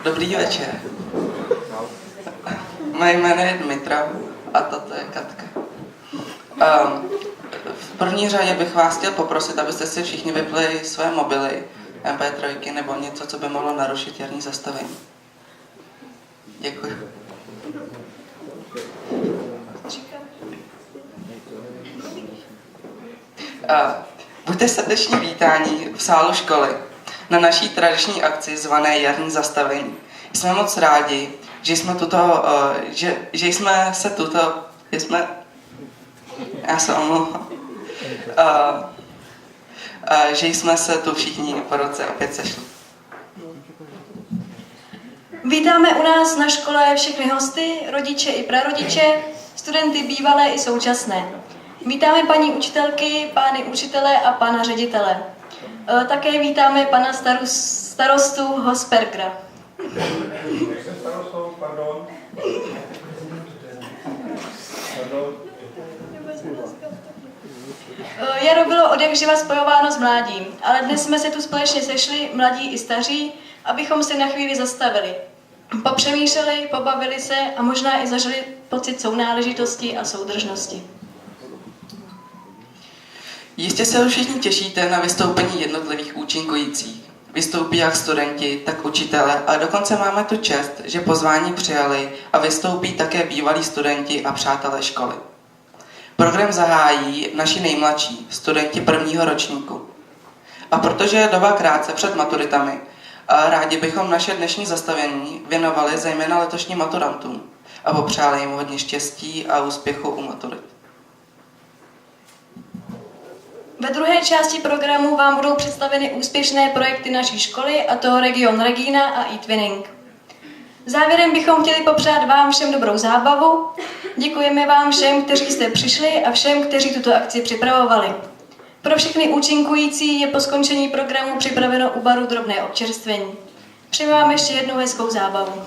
Dobrý večer. Moje jméno je Dmitra a tato je Katka. V první řadě bych vás chtěl poprosit, abyste si všichni vypli své mobily, MP3 nebo něco, co by mohlo narušit jarní zastavení. Děkuji. Buďte srdečně vítáni v sálu školy na naší tradiční akci zvané Jarní zastavení. Jsme moc rádi, že jsme že jsme se tu všichni po roce opět sešli. Vítáme u nás na škole všechny hosty, rodiče i prarodiče, studenty bývalé i současné. Vítáme paní učitelky, pány učitele a pana ředitele. Také vítáme pana starostu Hospergra. Jaro bylo odjakživa spojováno s mládím, ale dnes jsme se tu společně sešli, mladí i staří, abychom se na chvíli zastavili. Popřemýšleli, pobavili se a možná i zažili pocit sounáležitosti a soudržnosti. Jistě se všichni těšíte na vystoupení jednotlivých účinkujících. Vystoupí jak studenti, tak učitelé a dokonce máme tu čest, že pozvání přijali a vystoupí také bývalí studenti a přátelé školy. Program zahájí naši nejmladší, studenti prvního ročníku. A protože je doba krátce před maturitami, rádi bychom naše dnešní zastavení věnovali zejména letošním maturantům a popřáli jim hodně štěstí a úspěchu u maturit. Ve druhé části programu vám budou představeny úspěšné projekty naší školy, a to Region Regina a eTwinning. Závěrem bychom chtěli popřát vám všem dobrou zábavu. Děkujeme vám všem, kteří jste přišli a všem, kteří tuto akci připravovali. Pro všechny účinkující je po skončení programu připraveno u baru drobné občerstvení. Přeji vám ještě jednou hezkou zábavu.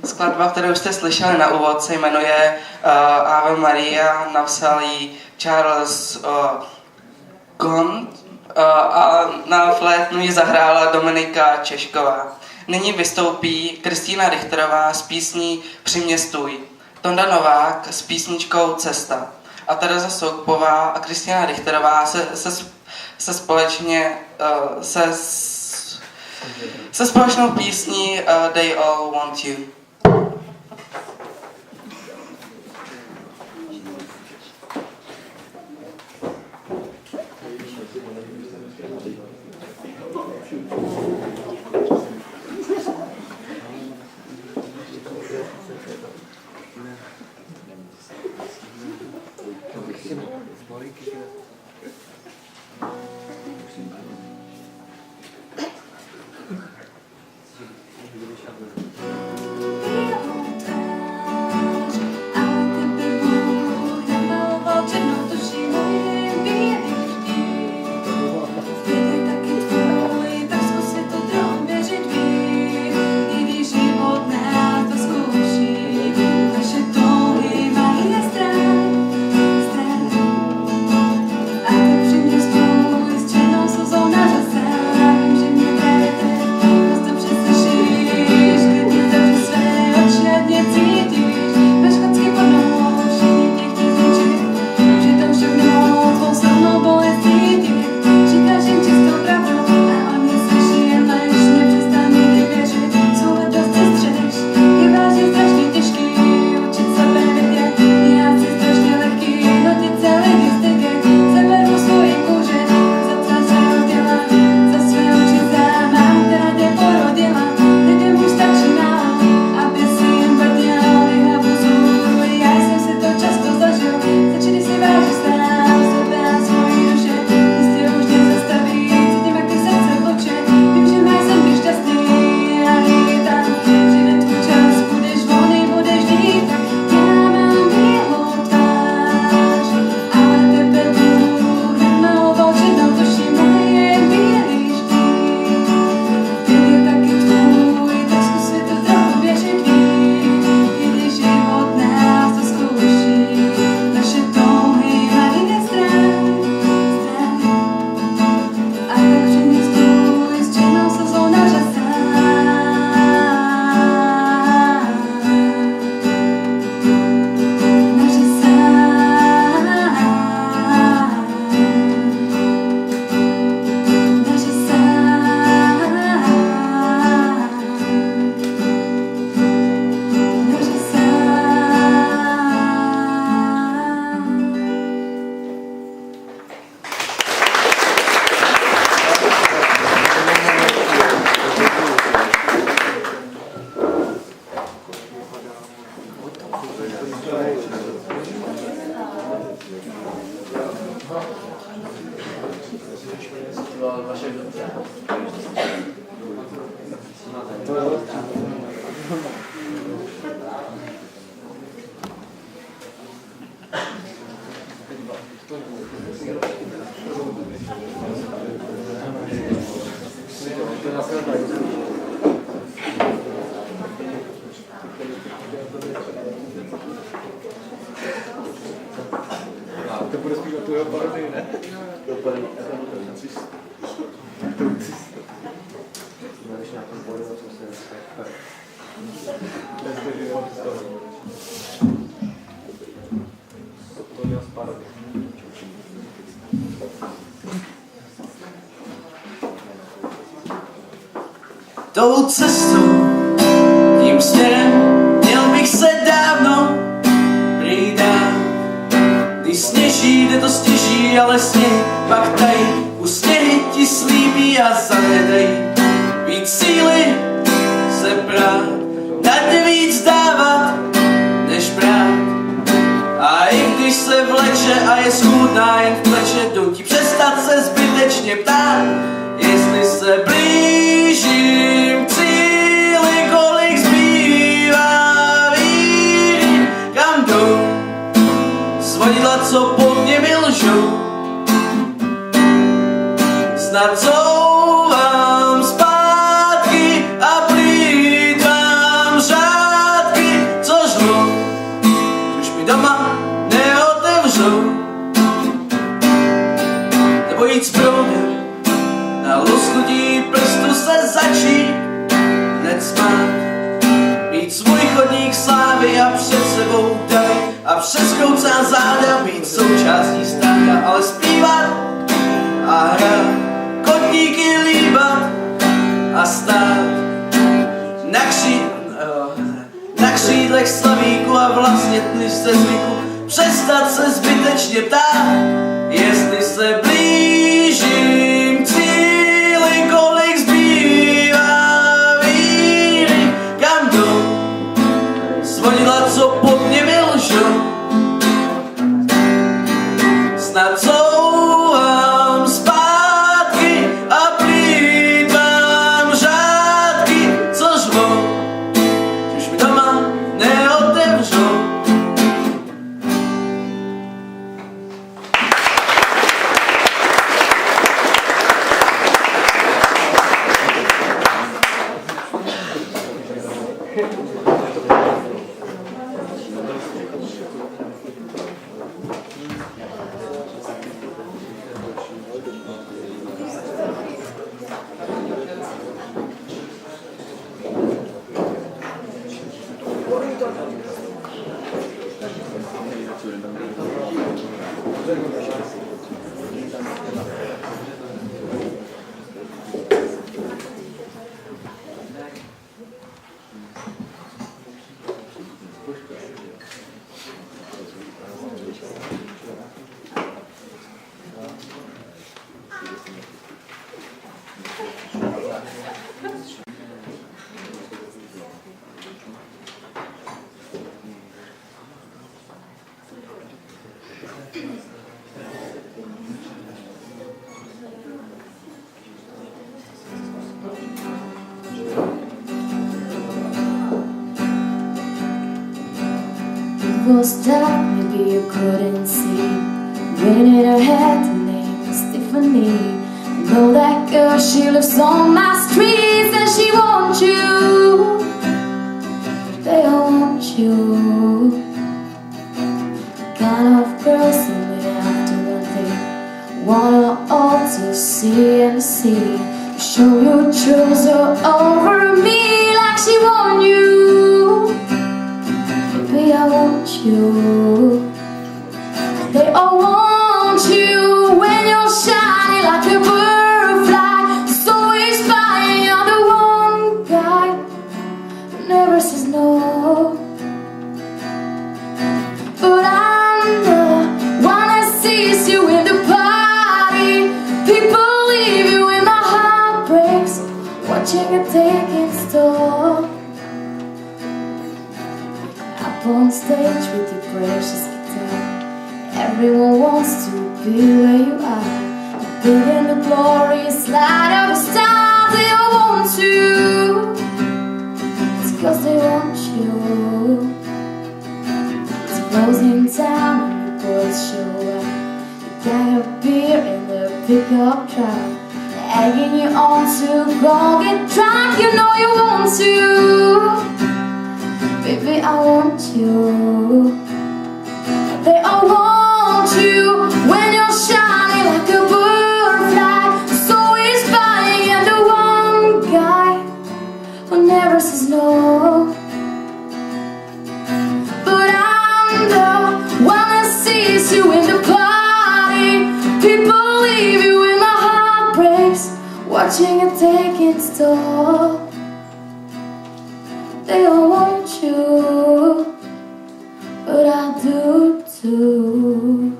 Skladba, kterou jste slyšeli na úvod, se jmenuje Ave Maria, napsal ji Charles Gond a na flétnu ji zahrála Dominika Češková. Nyní vystoupí Kristýna Richterová s písní Přiměstůj, Tonda Novák s písničkou Cesta a Tereza Soukupová a Kristýna Richterová se společnou písní They All Want You. I vaše ruce. To bude zpívat tu jeho parodii, ne? Tou cestou, tím směrem, měl bych se dávno přijít. Když sněží, jde to stěží, ale sněh pak tají. U sněhy ti slíbí a zanedají. Víc síly se brát, nad ně víc dávat, než brát. A i když se vleče a je schůdná jen v pleče, jdou ti přestat se zbytečně ptát, jestli se blížím k cíli, kolik zbývá víry, kam jdou svodidla, co pod nimi lžou. Snad zouvám zpátky a plýtvám řádky, co žlou, už mi doma neotevřou. Nebo jít s proudem, na lusknutí prstu se začít hned smát. Mít svůj chodník slávy a před sebou davy a přes koucá záda být součástí stáda, ale zpívat a hrát, kotníky líbat a stát na křídlech slavíku a vlastně dny se zvyku přestat se zbytečně ptát, jestli se blížím k cíli, kolik zbývá víry, kam jdou svodidla, co pod nimi lžou. Snad zouvám zpátky a plýtvám řádky, co řvou, už mi doma neotevřou. It was dark, maybe you couldn't see. Raining her head, her name is Tiffany. I know that girl, she lives on my streets, and she wants you. They all want you. Kind of girls only after one thing, want all to see and see. Show your truths all over me like she want you. Baby, I want you. They all want you when you're shining like a butterfly. So inspiring, you're the one guy who never says no. But I'm the one that sees you in the party. People leave you and my heart breaks, watching it take its toll. Up on stage with your precious guitar, everyone wants to be where you are. Big in the glorious light of a star. They all want you. It's 'cause they want you. It's closing time and your boys show up. You got a beer in the pickup truck, egging you on to go get drunk. You know you want to. Baby, I want you. They all want you when you're shining like a butterfly. So inspiring, and the one guy who never says no. But I'm the one that sees you in the party. People leave you when my heart breaks, watching it take its toll. They all want you, but I do too.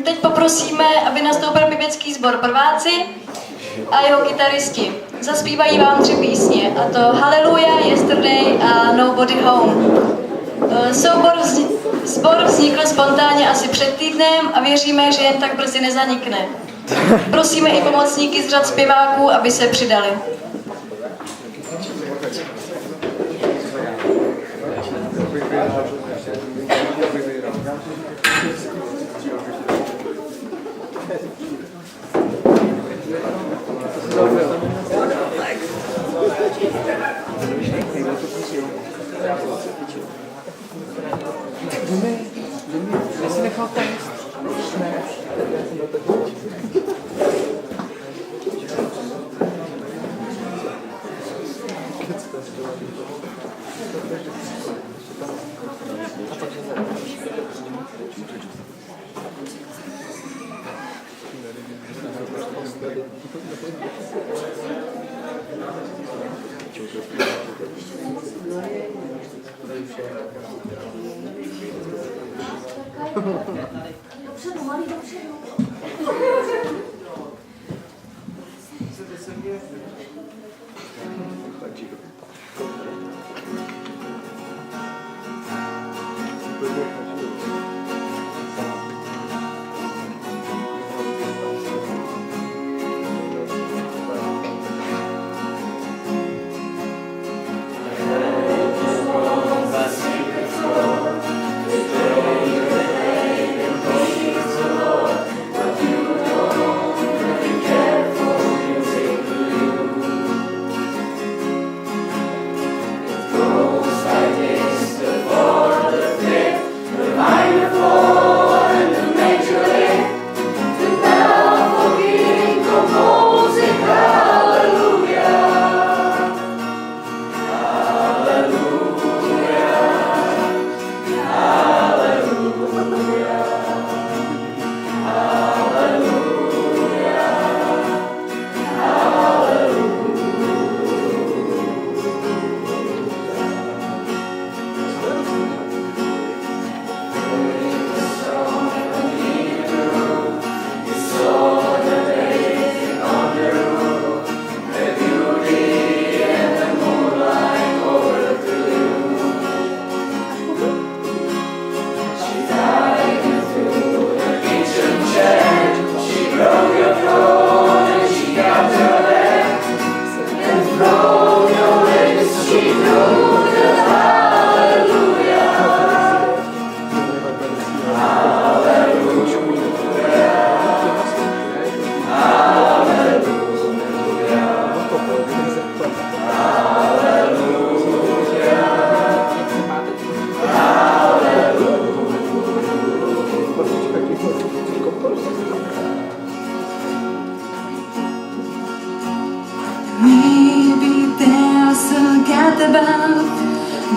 Teď poprosíme, aby nastoupil pěvecký sbor Prváci a jeho kytaristi. Zaspívají vám 3 písně, a to Hallelujah, Yesterday a Nobody Home. Sbor vznikl spontánně asi před týdnem a věříme, že jen tak brzy nezanikne. Prosíme i pomocníky z řad zpěváků, aby se přidali. Já si nechal text. Ne. Dopředu, malý dopředu.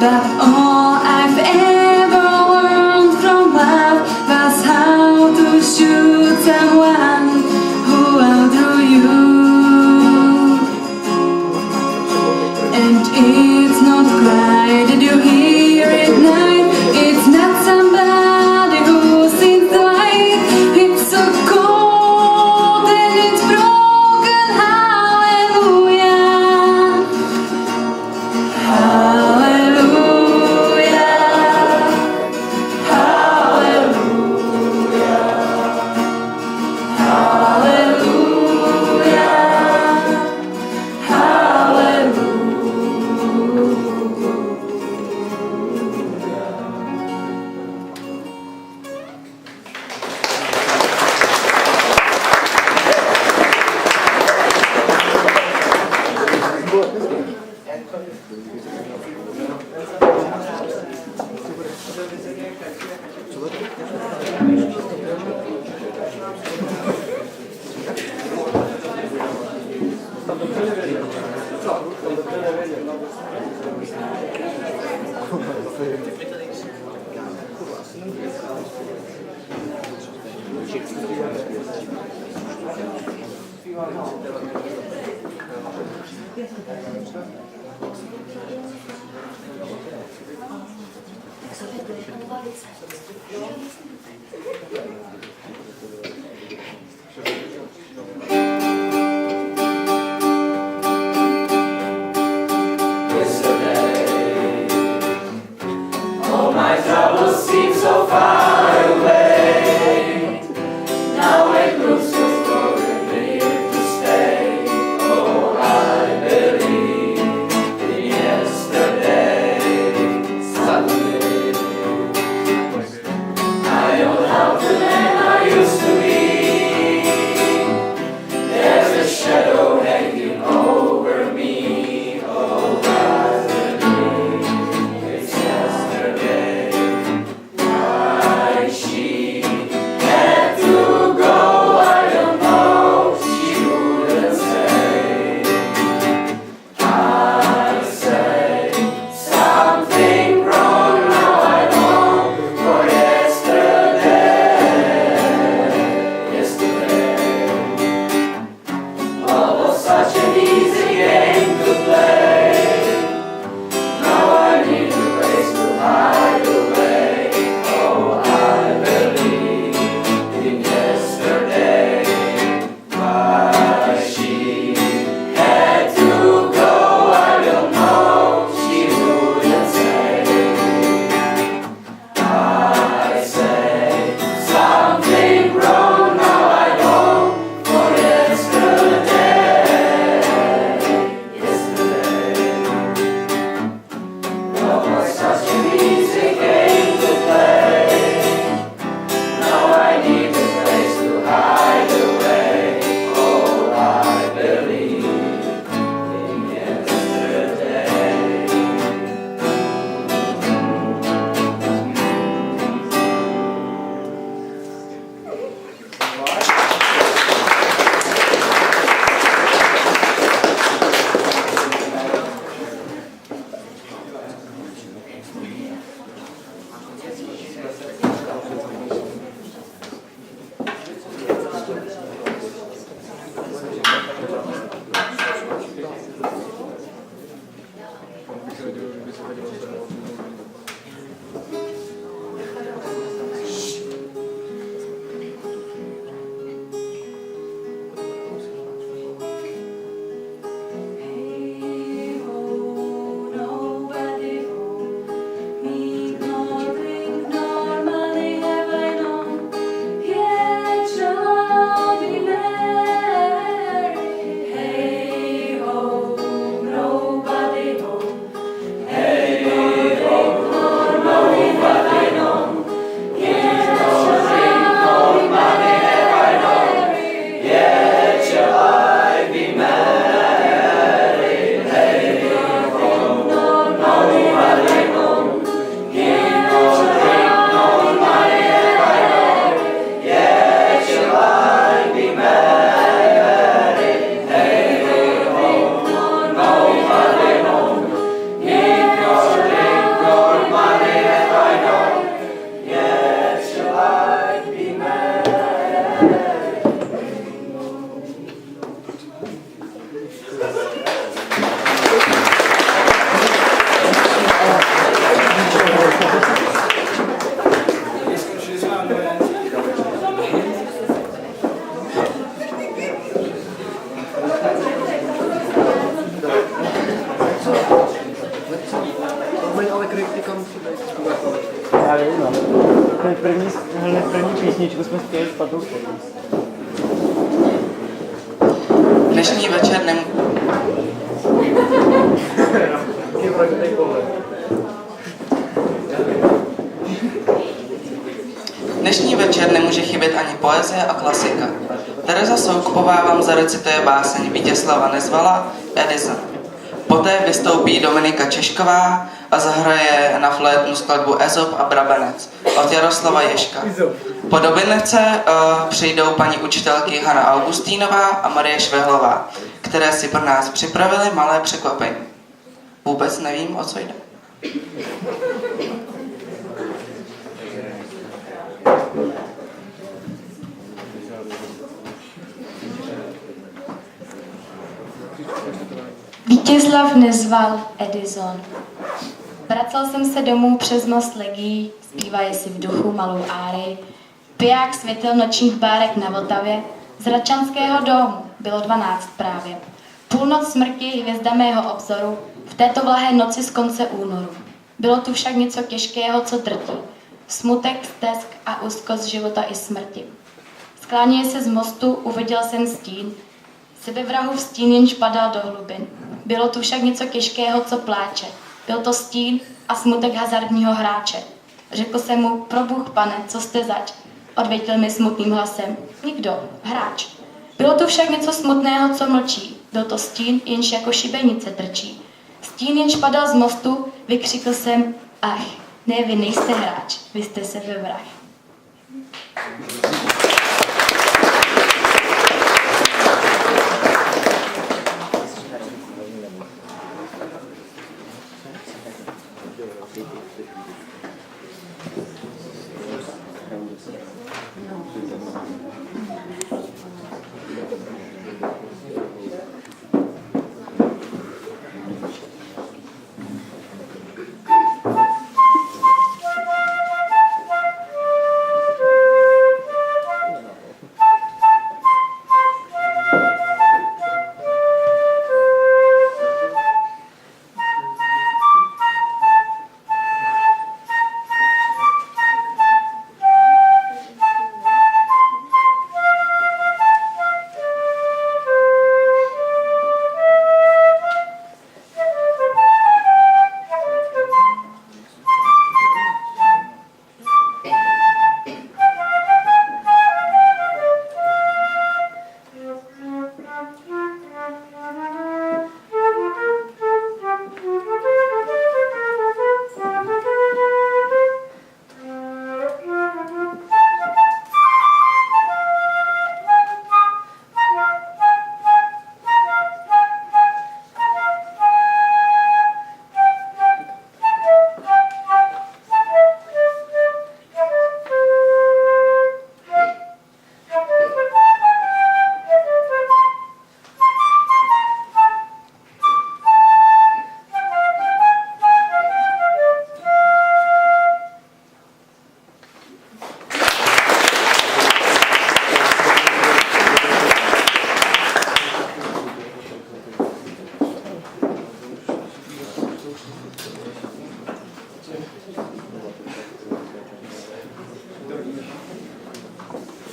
But all I've ever learned from love was how to shoot someone who outdrew you. And it's not cry, did you hear it night? It's All my troubles seem so far away. Now it looks so far near to stay. Oh, I believe in yesterday. Suddenly, I don't have the man I used to be. There's a shadow hanging over me. Oh, I believe it's yesterday. Why she had to go, I don't know. She wouldn't say. I say something wrong, now I long for yesterday. Yesterday, love was such an easy game to play. Now I need a place to hide away. Oh, I believe in yesterday. Why she had to go, I don't know. She wouldn't say. I say something wrong, now I long for yesterday. Yesterday, love was such an easy game to play. Now I need a place to hide away. Oh, I believe in yesterday. Hey ho, nobody home. Ignoring normally have I known. Yet shall be married. Hey ho, nobody home. Hey ho, normally have I known. Yet shall be married. Yet shall I be married. Ale kritika musí být. Já vím, no. Hned první písničku jsme zpěli s Patou Spolu. Dnešní večer Dnešní večer nemůže chybět ani poezie a klasika. Tereza Soukupová vám zarecituje báseň Vítězslava Nezvala Edison. Poté vystoupí Dominika Češková a zahraje na flétnu skladbu Ezop a Brabenec od Jaroslava Ježka. Po Domince přijdou paní učitelky Hana Augustínová a Marie Švehlová, které si pro nás připravily malé překvapení. Vůbec nevím, o co jde. Vítězslav nezval Edison. Vracel jsem se domů přes most Legí, zpívaje si v duchu malou áry. Piják světil nočních bárek na Vltavě, z Hradčanského domu bylo 12 právě. Půlnoc smrti, hvězda mého obzoru, v této vlahé noci z konce únoru. Bylo tu však něco těžkého, co drtí. Smutek, stesk a úzkost života i smrti. Skláněje se z mostu, uviděl jsem stín, sebevrahův stín jenž padal do hlubin. Bylo tu však něco těžkého, co pláče. Byl to stín a smutek hazardního hráče. Řekl jsem mu, probůh pane, co jste zač? Odvětil mi smutným hlasem, nikdo, hráč. Bylo tu však něco smutného, co mlčí. Byl to stín, jenž jako šibenice trčí. Stín, jenž padal z mostu, vykřikl jsem, ach, ne, vy nejste hráč, vy jste sebevrah.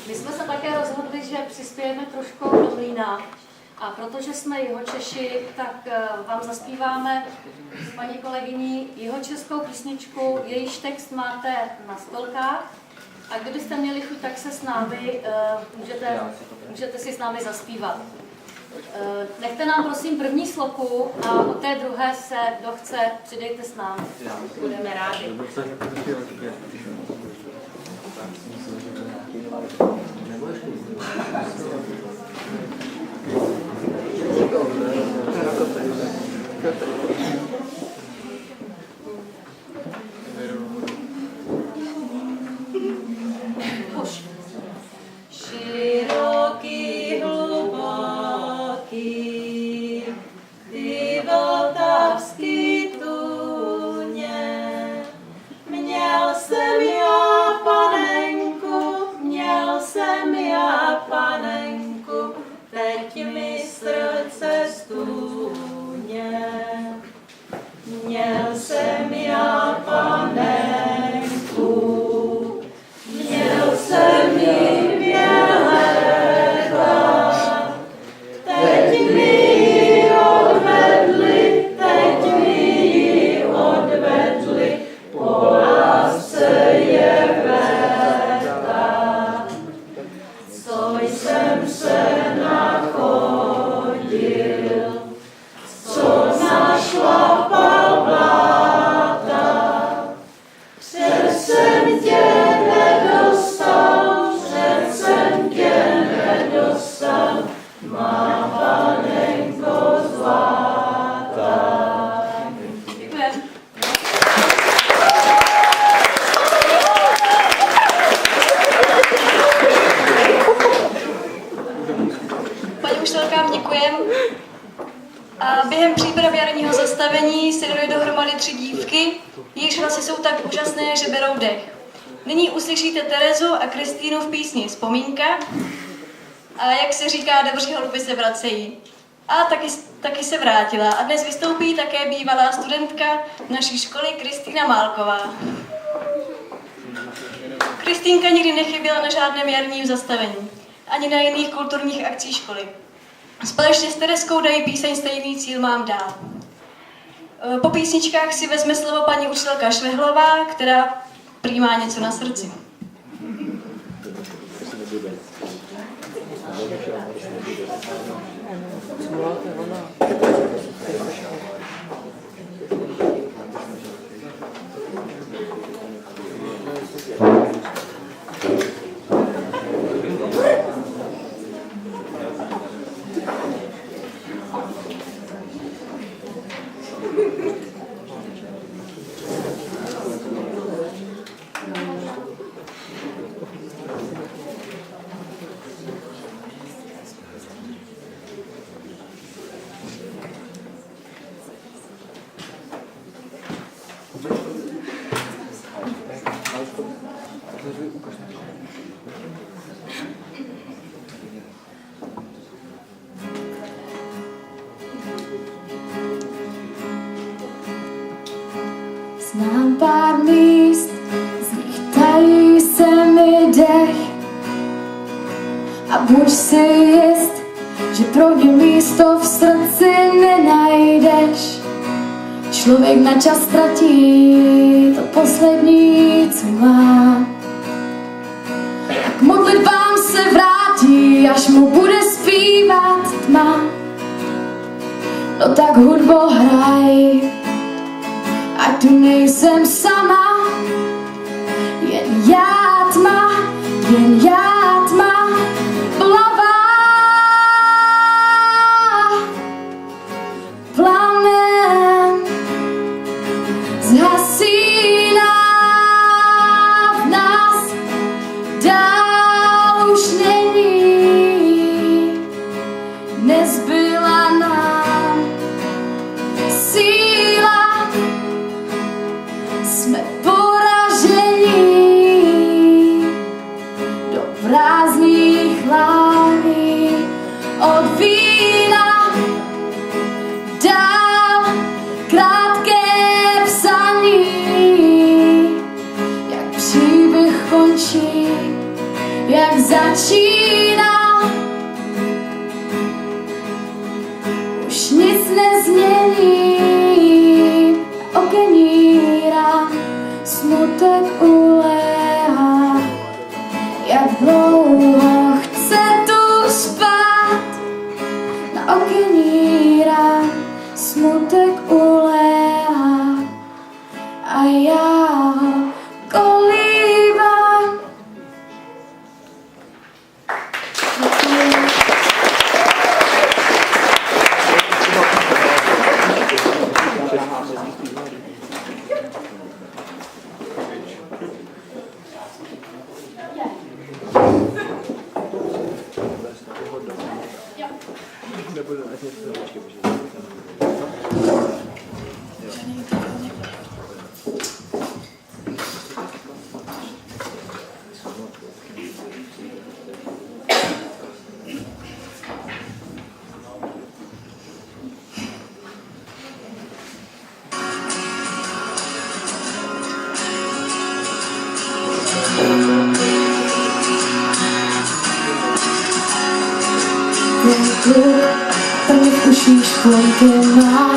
My jsme se také rozhodli, že přispějeme trošku do mlýna. A protože jsme Jihočeši, tak vám zaspíváme s paní kolegyní jihočeskou písničku, jejíž text máte na stolkách. A kdybyste měli chuť, tak se s námi, můžete si s námi zaspívat. Nechte nám prosím první sloku a o té druhé se, kdo chce, přidejte s námi. Budeme rádi. Už. Široký, hluboký, ty vltavský tůně. Měl jsem já panenku, teď mi srdce stůně. Měl jsem já panenku, měl jsem jí 2 léta, teď mi ji odvedli, po lásce je věta. Co jsem se nachodil, co na nyní se dali dohromady 3 dívky, jejichž hlasy jsou tak úžasné, že berou dech. Nyní uslyšíte Terezu a Kristýnu v písni Vzpomínka a jak se říká, dobří holuby se vracejí. A taky se vrátila a dnes vystoupí také bývalá studentka naší školy Kristýna Málková. Kristýnka nikdy nechyběla na žádném jarním zastavení, ani na jiných kulturních akcích školy. Společně s Tereskou dají píseň Stejný cíl mám dál. Po písničkách si vezme slovo paní učitelka Švehlová, která prý má něco na srdci. Znám pár míst, z nich tají se mi dech. A buď si jist, že pro ně místo v srdci nenajdeš. Člověk na čas ztratí to poslední, co má. A k modlitbám se vrátí, až mu bude zpívat tma. No tak hudbo hraj, ať tu nejsem sama, jen já tma, plavá. Plamen zhasíná v nás, dál už není, nezbyla nám síla. Jsme poražení do prázdných láhví od vína. Dál krátké psaní, jak příběh končí, jak začíná. Už nic nezmění, okeníra, smutek uléhá. Jak dlouho chce tu spát, na okeníra, smutek uléhá. A já ho kolíbám. První v uších šklenky má,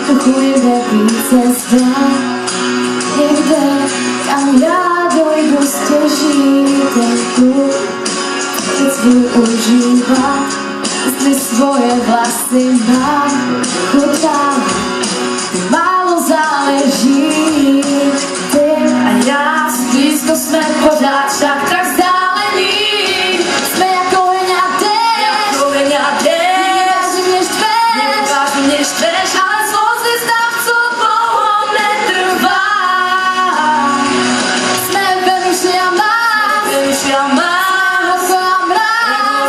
trochu jde více zdá. Někde, kam já dojdu stěží, ten kluk chce svůj užívat. Jestli svoje vlasy mám, chutám, málo záleží. Ty a já, blízko jsme pořád však tak vzdálení. Jsme jako ale slzy stav, co dlouho netrvá. Jsme Venuši a Mars,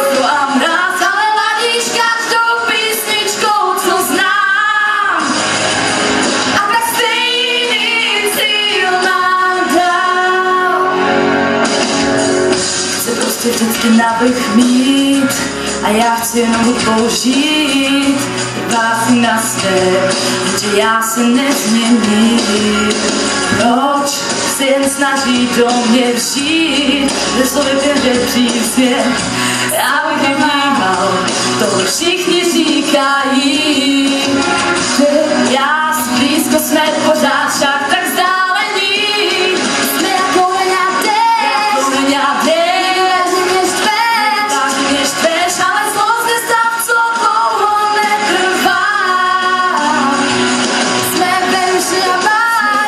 Hosko a mráz, ale ladíš každou písničkou, co znám. navrch mít a já chci jenom použít vás na své, že já se nezměním. Proč se jen snaží do mě vžít, ve slově pěře přísně, abych nevnímal, to všichni říkají, že já si blízko jsme pořád však tak vzdálení. Jsme jako hňadé, vážně mě štveš, ale zlost nestav, co dlouho netrvá. Jsme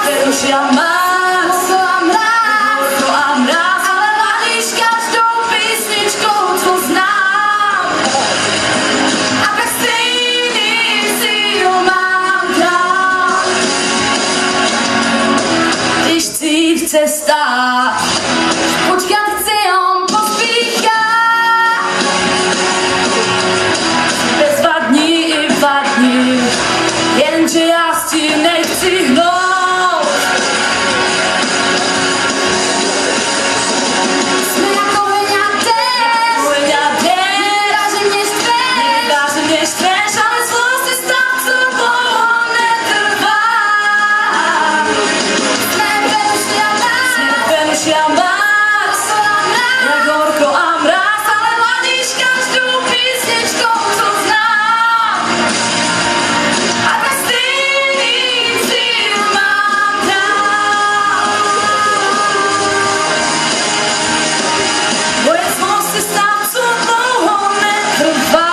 Venuši a Mars, Horko a mráz, ale ladíš každou písničkou, co znám. A tak stejný cíl mám dál, když chci jít v cestách, počkat chci jen pospíchat. Bezvadní i vadní, jenže já s tím nechci hnout. Jsme jako hňadé, vážně mě štveš, ale zlost je stav, co dlouho netrvá. Jsme Venuši a Mars, jak horko a mráz, ale ladíš každou písničkou, co znám. A tak stejný cíl mám dál. Moje zlost je stav, co dlouho netrvá.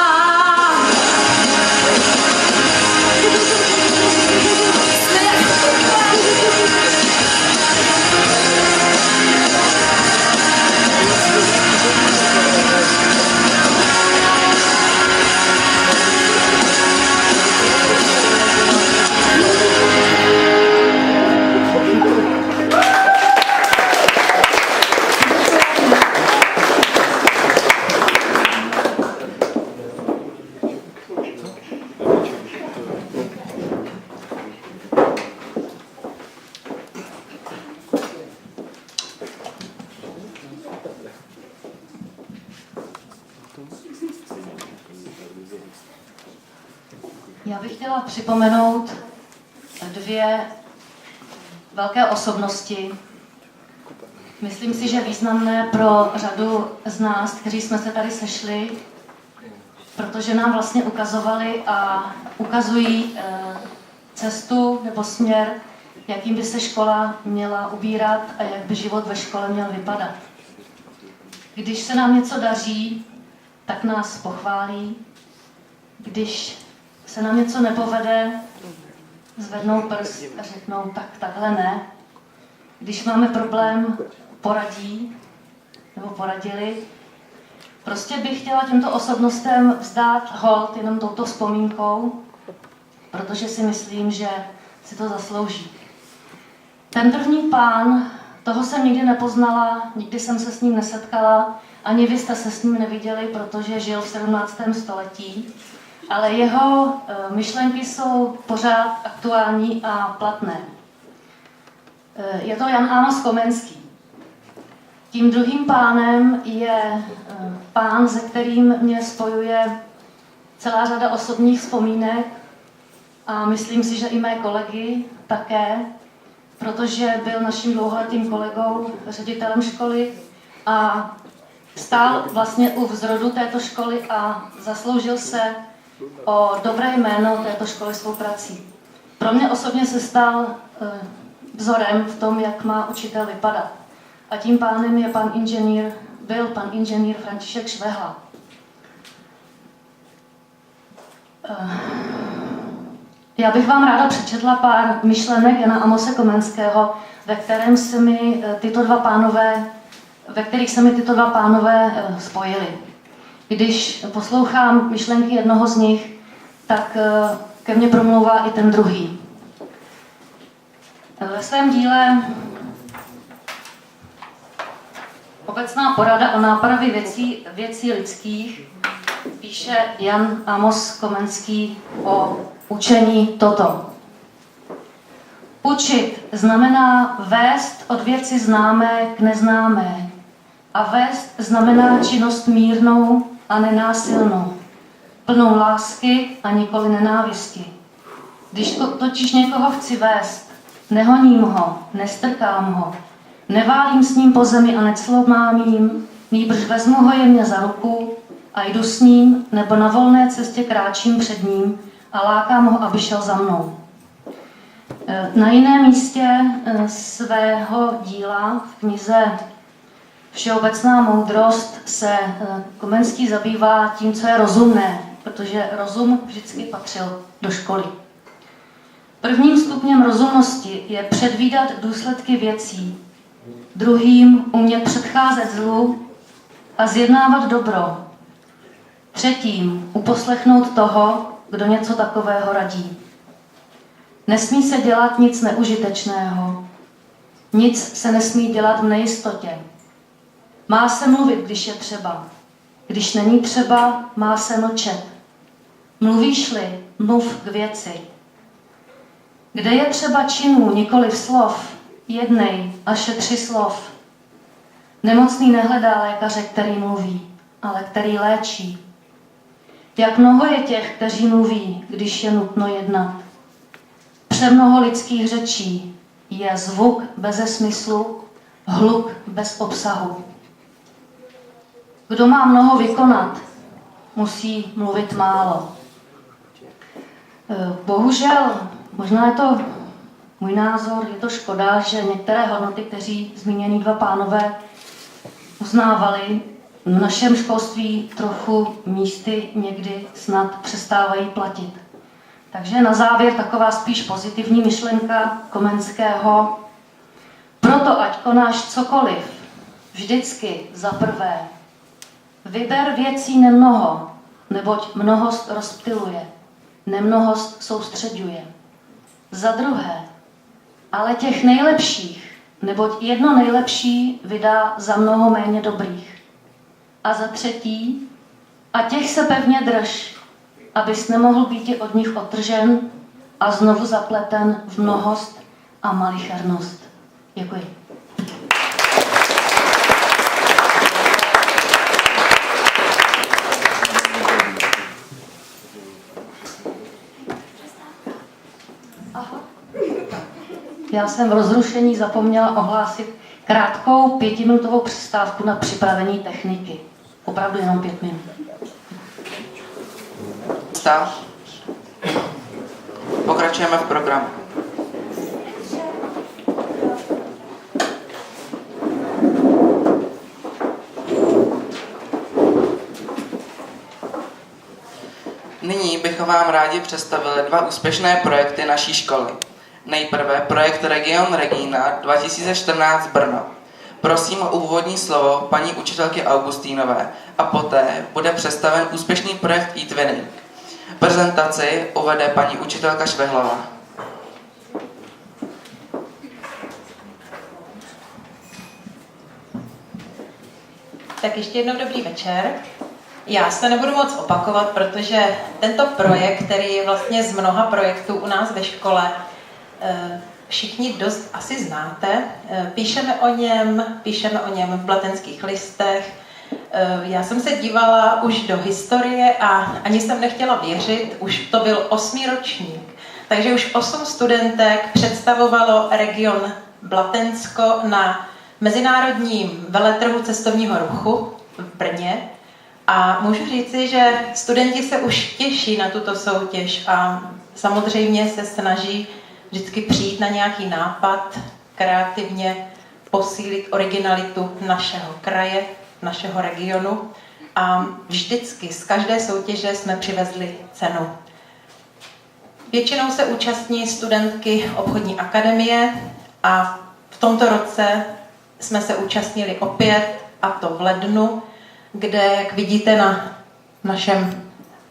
Já bych chtěla připomenout dvě velké osobnosti. Myslím si, že významné pro řadu z nás, kteří jsme se tady sešli, protože nám vlastně ukazovali a ukazují cestu nebo směr, jakým by se škola měla ubírat a jak by život ve škole měl vypadat. Když se nám něco daří, tak nás pochválí. Když se nám něco nepovede, zvednou prst a řeknou, tak takhle ne. Když máme problém, poradí, nebo poradili. Prostě bych chtěla těmto osobnostem vzdát hold jenom touto vzpomínkou, protože si myslím, že si to zaslouží. Ten první pán, toho jsem nikdy nepoznala, nikdy jsem se s ním nesetkala, ani vy jste se s ním neviděli, protože žil v 17. století, ale jeho myšlenky jsou pořád aktuální a platné. Je to Jan Amos Komenský. Tím druhým pánem je pán, se kterým mě spojuje celá řada osobních vzpomínek a myslím si, že i mé kolegy také, protože byl naším dlouholetým kolegou, ředitelem školy a stál vlastně u vzrodu této školy a zasloužil se o dobré jméno této školy svou prací. Pro mě osobně se stal vzorem v tom, jak má učitel vypadat. A tím pánem je byl pan inženýr František Švehla. Já bych vám ráda přečetla pár myšlenek Jana Amose Komenského, ve kterých se mi tyto dva pánové spojily. Když poslouchám myšlenky jednoho z nich, tak ke mně promlouvá i ten druhý. Ve svém díle Obecná porada o nápravě věcí lidských píše Jan Amos Komenský o učení toto. Učit znamená vést od věci známé k neznámé, A vést znamená činnost mírnou a nenásilnou, plnou lásky a nikoli nenávisti. Když totiž někoho chci vést, nehoním ho, nestrkám ho, neválím s ním po zemi a neclomámím, nýbrž vezmu ho jemně za ruku a jdu s ním, nebo na volné cestě kráčím před ním a lákám ho, aby šel za mnou. Na jiném místě svého díla v knize Všeobecná moudrost se Komenský zabývá tím, co je rozumné, protože rozum vždycky patřil do školy. Prvním stupněm rozumnosti je předvídat důsledky věcí, druhým umět předcházet zlu a zjednávat dobro, třetím uposlechnout toho, kdo něco takového radí. Nesmí se dělat nic neužitečného, nic se nesmí dělat v nejistotě. Má se mluvit, když je třeba. Když není třeba, má se mlčet. Mluvíš-li, mluv k věci. Kde je třeba činů, nikoliv slov, jednej až 3 slov. Nemocný nehledá lékaře, který mluví, ale který léčí. Jak mnoho je těch, kteří mluví, když je nutno jednat. Přemnoho lidských řečí je zvuk beze smyslu, hluk bez obsahu. Kdo má mnoho vykonat, musí mluvit málo. Bohužel, možná je to můj názor, je to škoda, že některé hodnoty, kteří zmínění 2 pánové uznávali, v našem školství trochu místy někdy snad přestávají platit. Takže na závěr taková spíš pozitivní myšlenka Komenského. Proto ať konáš cokoliv, vždycky za prvé. Vyber věcí nemnoho, neboť mnohost rozptyluje, nemnohost soustředuje. Za druhé, ale těch nejlepších, neboť jedno nejlepší vydá za mnoho méně dobrých. A za třetí, a těch se pevně drž, abys nemohl být od nich odtržen a znovu zapleten v mnohost a malichernost. Děkuji. Já jsem v rozrušení zapomněla ohlásit krátkou 5minutovou přestávku na připravení techniky. Opravdu jenom 5 minut. Pokračujeme v programu. Nyní bychom vám rádi představili 2 úspěšné projekty naší školy. Nejprve projekt Region Regina 2014 Brno. Prosím o úvodní slovo paní učitelky Augustínové a poté bude představen úspěšný projekt eTwinning. Prezentaci uvede paní učitelka Švehlová. Tak ještě jednou dobrý večer. Já se nebudu moc opakovat, protože tento projekt, který je vlastně z mnoha projektů u nás ve škole, všichni dost asi znáte. Píšeme o něm v Blatenských listech. Já jsem se dívala už do historie a ani jsem nechtěla věřit, už to byl 8. ročník. Takže už 8 studentek představovalo region Blatensko na mezinárodním veletrhu cestovního ruchu v Brně. A můžu říci, že studenti se už těší na tuto soutěž a samozřejmě se snaží vždycky přijít na nějaký nápad, kreativně posílit originalitu našeho kraje, našeho regionu. A vždycky z každé soutěže jsme přivezli cenu. Většinou se účastní studentky obchodní akademie a v tomto roce jsme se účastnili opět, a to v lednu, kde, jak vidíte na našem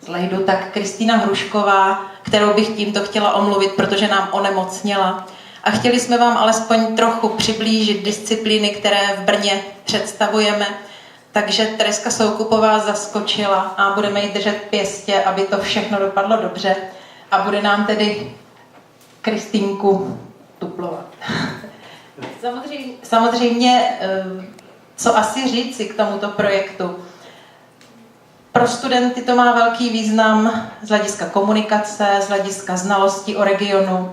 slajdu, tak Kristýna Hrušková, kterou bych tímto chtěla omluvit, protože nám onemocněla. A chtěli jsme vám alespoň trochu přiblížit disciplíny, které v Brně představujeme. Takže Tereska Soukupová zaskočila a budeme jí držet pěstě, aby to všechno dopadlo dobře. A bude nám tedy Kristýnku tuplovat. Samozřejmě Co asi říci k tomuto projektu? Pro studenty to má velký význam z hlediska komunikace, z hlediska znalosti o regionu.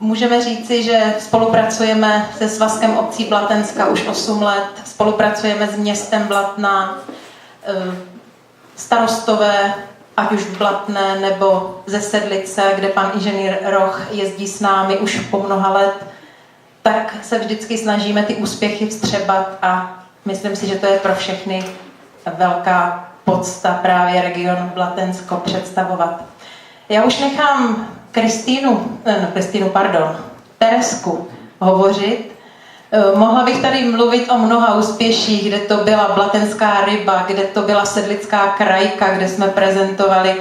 Můžeme říci, že spolupracujeme se Svazkem obcí Blatenska už 8 let, spolupracujeme s městem Blatná, starostové, ať už v Blatné nebo ze Sedlice, kde pan inženýr Roch jezdí s námi už po mnoha let, tak se vždycky snažíme ty úspěchy vstřebat a myslím si, že to je pro všechny velká podsta právě region Blatensko představovat. Já už nechám Teresku hovořit. Mohla bych tady mluvit o mnoha úspěších, kde to byla Blatenská ryba, kde to byla Sedlická krajka, kde jsme prezentovali,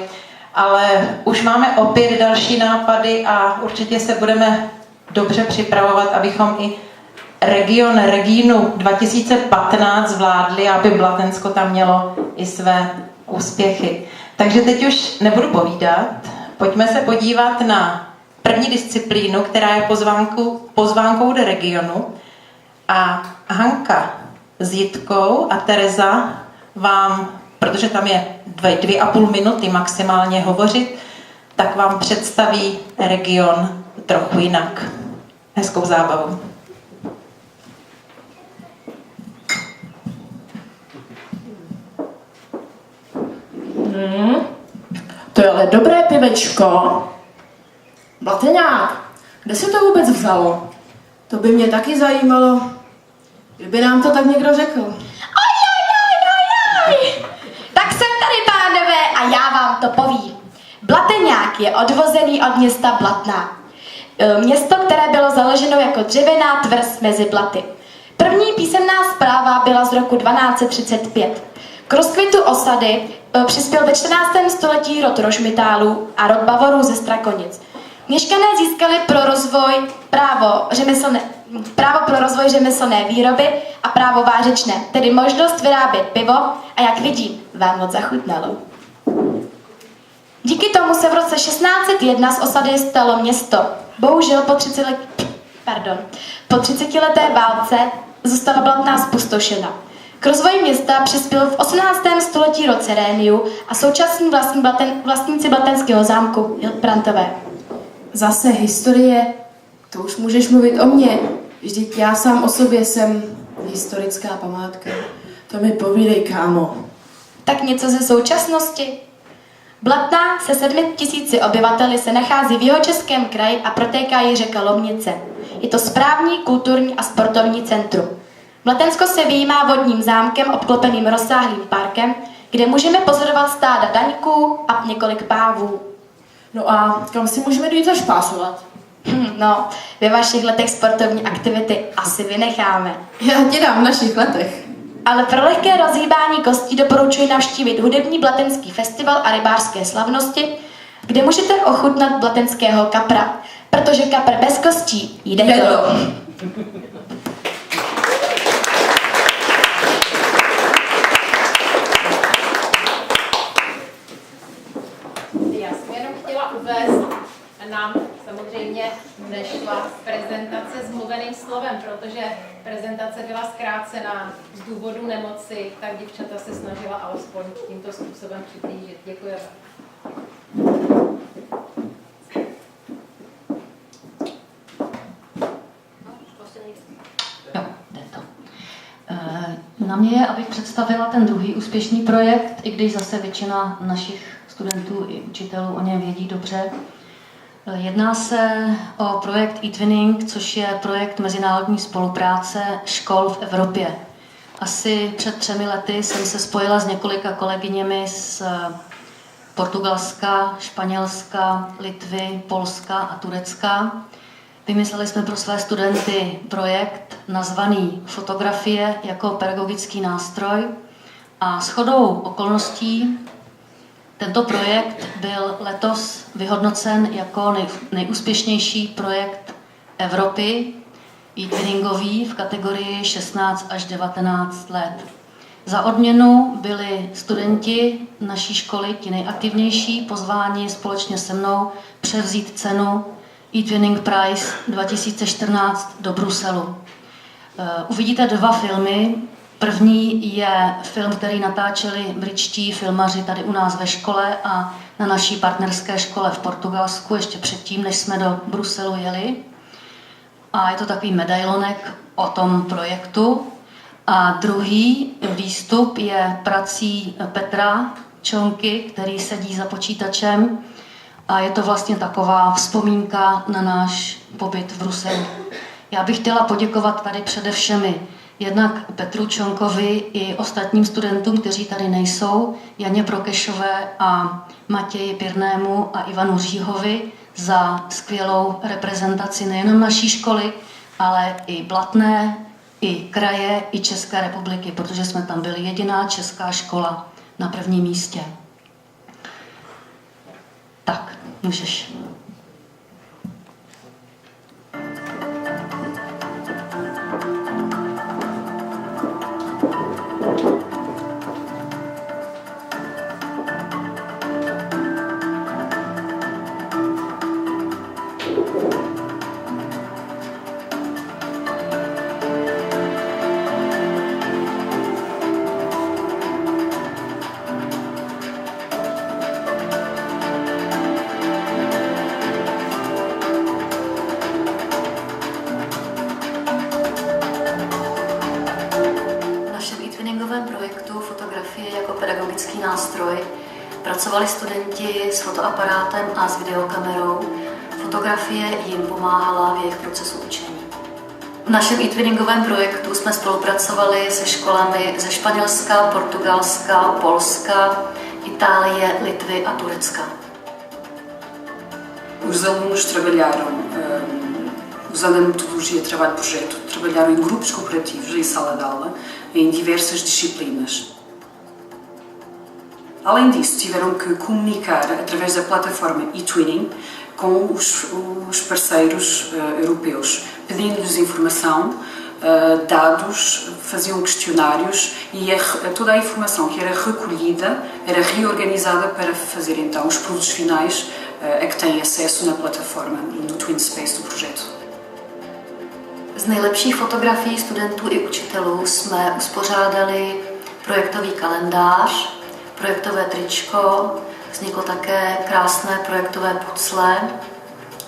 ale už máme opět další nápady a určitě se budeme dobře připravovat, abychom i Regínu 2015 zvládli, aby Blatensko tam mělo i své úspěchy. Takže teď už nebudu povídat, pojďme se podívat na první disciplínu, která je pozvánkou do regionu. A Hanka s Jitkou a Tereza vám, protože tam je 2,5 minuty maximálně hovořit, tak vám představí region trochu jinak. Hezkou zábavu. To je ale dobré pivečko. Blateňák, kde se to vůbec vzalo? To by mě taky zajímalo, kdyby nám to tak někdo řekl. Oj. Tak jsem tady, pánové, a já vám to povím. Blateňák je odvozený od města Blatná. Město, které bylo založeno jako dřevěná tvrz mezi Blaty. První písemná zpráva byla z roku 1235. K rozkvětu osady přispěl ve 14. století rod Rožmitálů a rod Bavorů ze Strakonic. Měšťané získali právo pro rozvoj řemeslné výroby a právo vářečné, tedy možnost vyrábět pivo a jak vidím, vám moc zachutnalo. Díky tomu se v roce 1601 z osady stalo město. Bohužel po 30leté válce zůstala Blatná zpustošena. K rozvoji města přispěl v 18. století rod Ceréniu a současní vlastníci Blatenského zámku Hildbrandtové. Zase historie, to už můžeš mluvit o mně. Vždyť já sám o sobě jsem historická památka. To mi povídej, kámo. Tak něco ze současnosti. Blatná se 7 000 obyvateli se nachází v Jihočeském kraji a protéká ji řeka Lomnice. Je to správní, kulturní a sportovní centrum. Blatensko se vyjímá vodním zámkem obklopeným rozsáhlým parkem, kde můžeme pozorovat stáda daňků a několik pávů. No a kam si můžeme jít zašpásovat? No, ve vašich letech sportovní aktivity asi vynecháme. Já tě dám v našich letech. Ale pro lehké rozhýbání kostí doporučuji navštívit hudební blatenský festival a rybářské slavnosti, kde můžete ochutnat blatenského kapra, protože kapr bez kostí jde to. Já jsem jenom chtěla uvést, nám samozřejmě nešla prezentace s mluveným slovem, protože prezentace byla zkrácená z důvodu nemoci, tak děvčata se snažila alespoň tímto způsobem přiblížit. Děkujeme. Na mě je, abych představila ten druhý úspěšný projekt, i když zase většina našich studentů i učitelů o něm vědí dobře. Jedná se o projekt eTwinning, což je projekt mezinárodní spolupráce škol v Evropě. Asi před 3 lety jsem se spojila s několika kolegyněmi z Portugalska, Španělska, Litvy, Polska a Turecka. Vymysleli jsme pro své studenty projekt nazvaný Fotografie jako pedagogický nástroj a shodou okolností tento projekt byl letos vyhodnocen jako nejúspěšnější projekt Evropy, eTwinningový v kategorii 16 až 19 let. Za odměnu byli studenti naší školy, ti nejaktivnější, pozváni společně se mnou převzít cenu eTwinning Prize 2014 do Bruselu. Uvidíte 2 filmy. První je film, který natáčeli britští filmaři tady u nás ve škole a na naší partnerské škole v Portugalsku, ještě předtím, než jsme do Bruselu jeli. A je to takový medailonek o tom projektu. A druhý výstup je prací Petra Čonky, který sedí za počítačem. A je to vlastně taková vzpomínka na náš pobyt v Bruselu. Já bych chtěla poděkovat tady přede všemi jednak Petru Čonkovi i ostatním studentům, kteří tady nejsou, Janě Prokešové a Matěji Pirnému a Ivanu Říhovi za skvělou reprezentaci nejenom naší školy, ale i Blatné, i kraje, i České republiky, protože jsme tam byli jediná česká škola na prvním místě. Tak, můžeš. Nástroj. Pracovali studenti s fotoaparátem a s videokamerou. Fotografie jim pomáhala v jejich procesu učení. V našem e-twinningovém projektu jsme spolupracovali se školami ze Španělska, Portugalska, Polska, Itálie, Litvy a Turecka. Os alunos trabalharam, usando a metodologia de trabalho projeto, trabalharam em grupos cooperativos em sala de aula, em diversas disciplinas. Além disso, tiveram que comunicar através da plataforma eTwinning com os parceiros europeus, pedindo-lhes informação, dados, faziam questionários e toda a informação que era recolhida era reorganizada para fazer então os produtos finais a que têm acesso na plataforma, no TwinSpace do projeto. Z nejlepších fotografií studentů i učitelů jsme uspořádali projektový kalendář, projektové tričko, vzniklo také krásné projektové pucle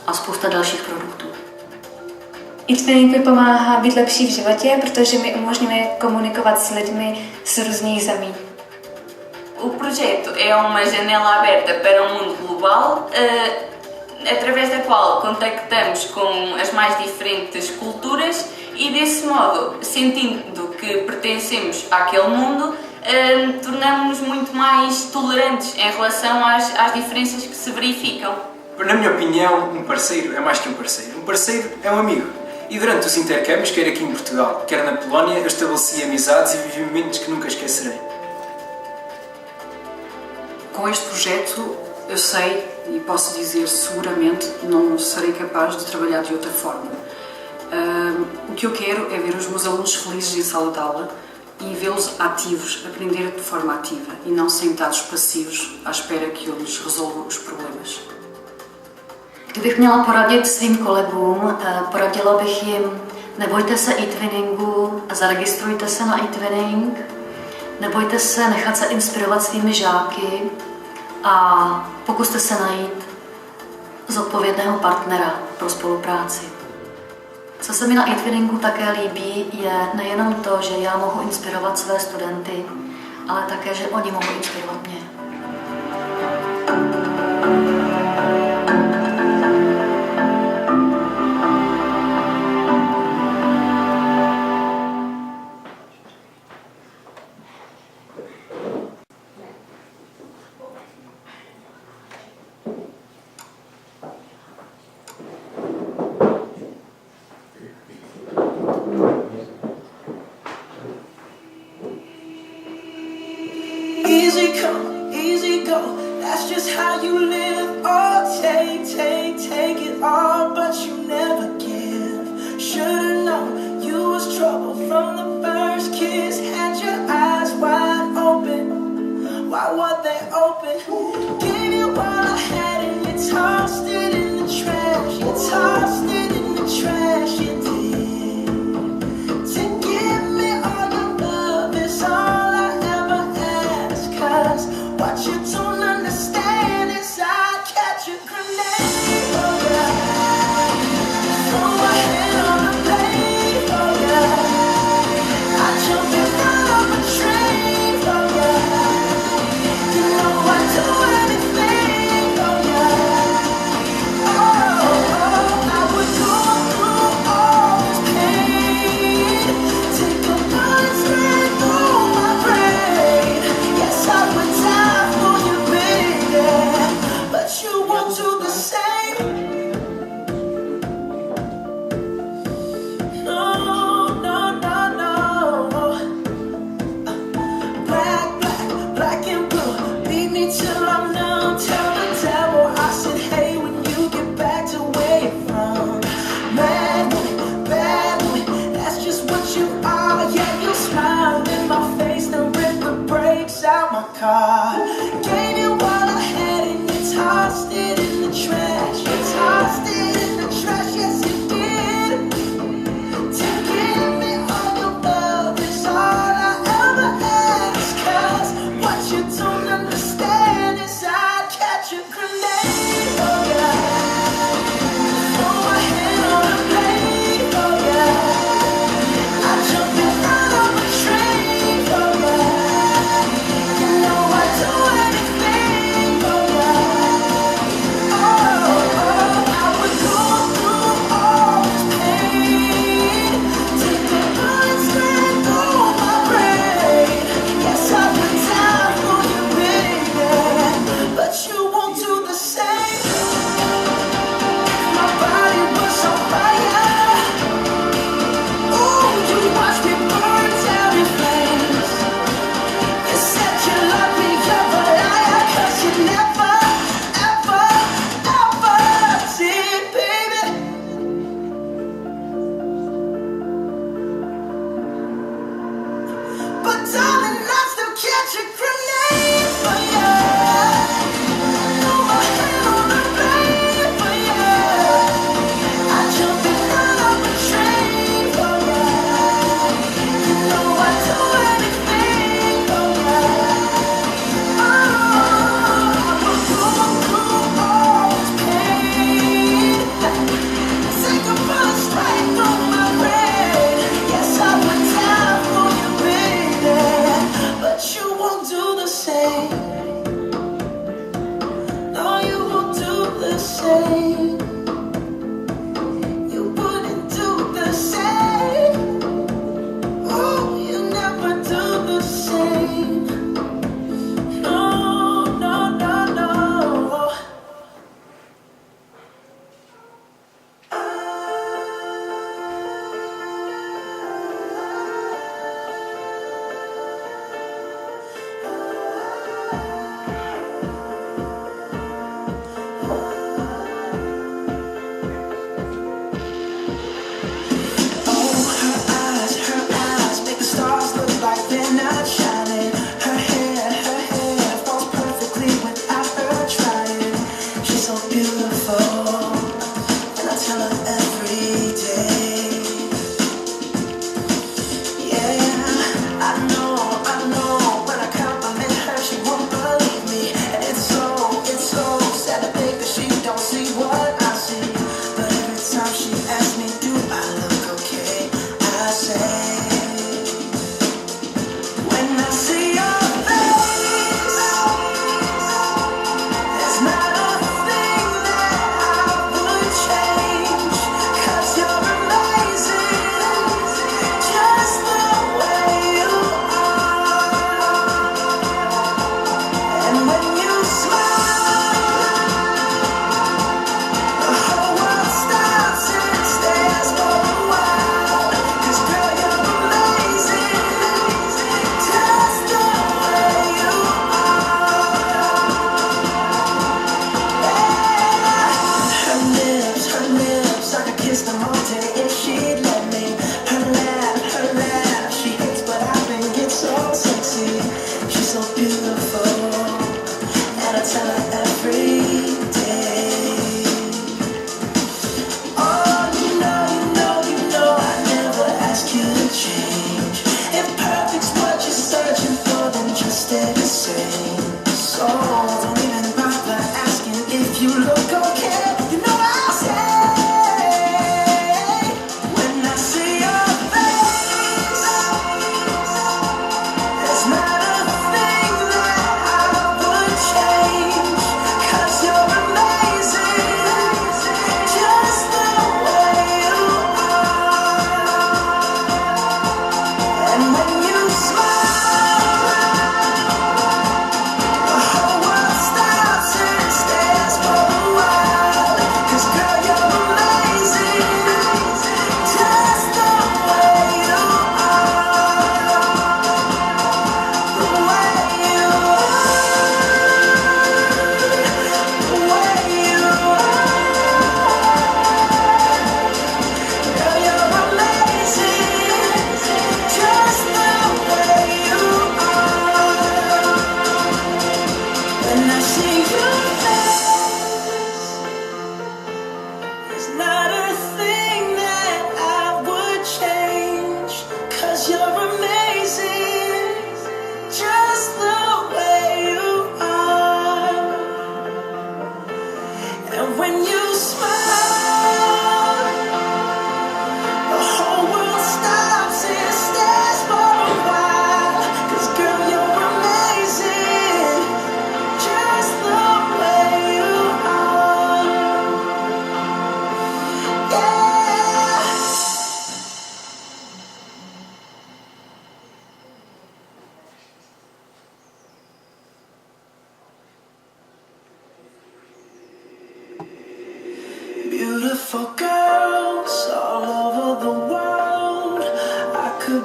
a spousta dalších produktů. eTwinning mi pomáhá být lepší v životě, protože mi umožňuje komunikovat s lidmi z různých zemí. O projeto é uma janela aberta para o mundo global, através da qual contactamos com as mais diferentes culturas e desse modo, sentindo que pertencemos àquele mundo, tornamos-nos muito mais tolerantes em relação às diferenças que se verificam. Na minha opinião, um parceiro é mais que um parceiro. Um parceiro é um amigo. E durante os intercâmbios, quer aqui em Portugal, quer na Polónia, eu estabeleci amizades e vivi momentos que nunca esquecerei. Com este projeto, eu sei e posso dizer seguramente não serei capaz de trabalhar de outra forma. O que eu quero é ver os meus alunos felizes em sala de aula e vê-los ativos, aprender de forma ativa e não sentados passivos à espera que eu lhes resolva os problemas. Kdybych měla poradit svým kolegům, poradila bych jim, nebojte se eTwinningu, zaregistrujte se na eTwinning, nebojte se nechat se inspirovat svými žáky a pokuste se najít zodpovědného partnera pro spolupráci. Co se mi na eTwinningu také líbí, je nejenom to, že já mohu inspirovat své studenty, ale také, že oni mohou inspirovat mě. Easy come, car. Gave you all I had and you tossed it in the trash. You tossed it in the trash, yes you did. To give me all your love is all I ever ask. 'Cause what you don't understand is I'd catch a grenade for ya. Throw my hand on a blade for ya. I'd jump in front of a train for ya. You know I'd do it.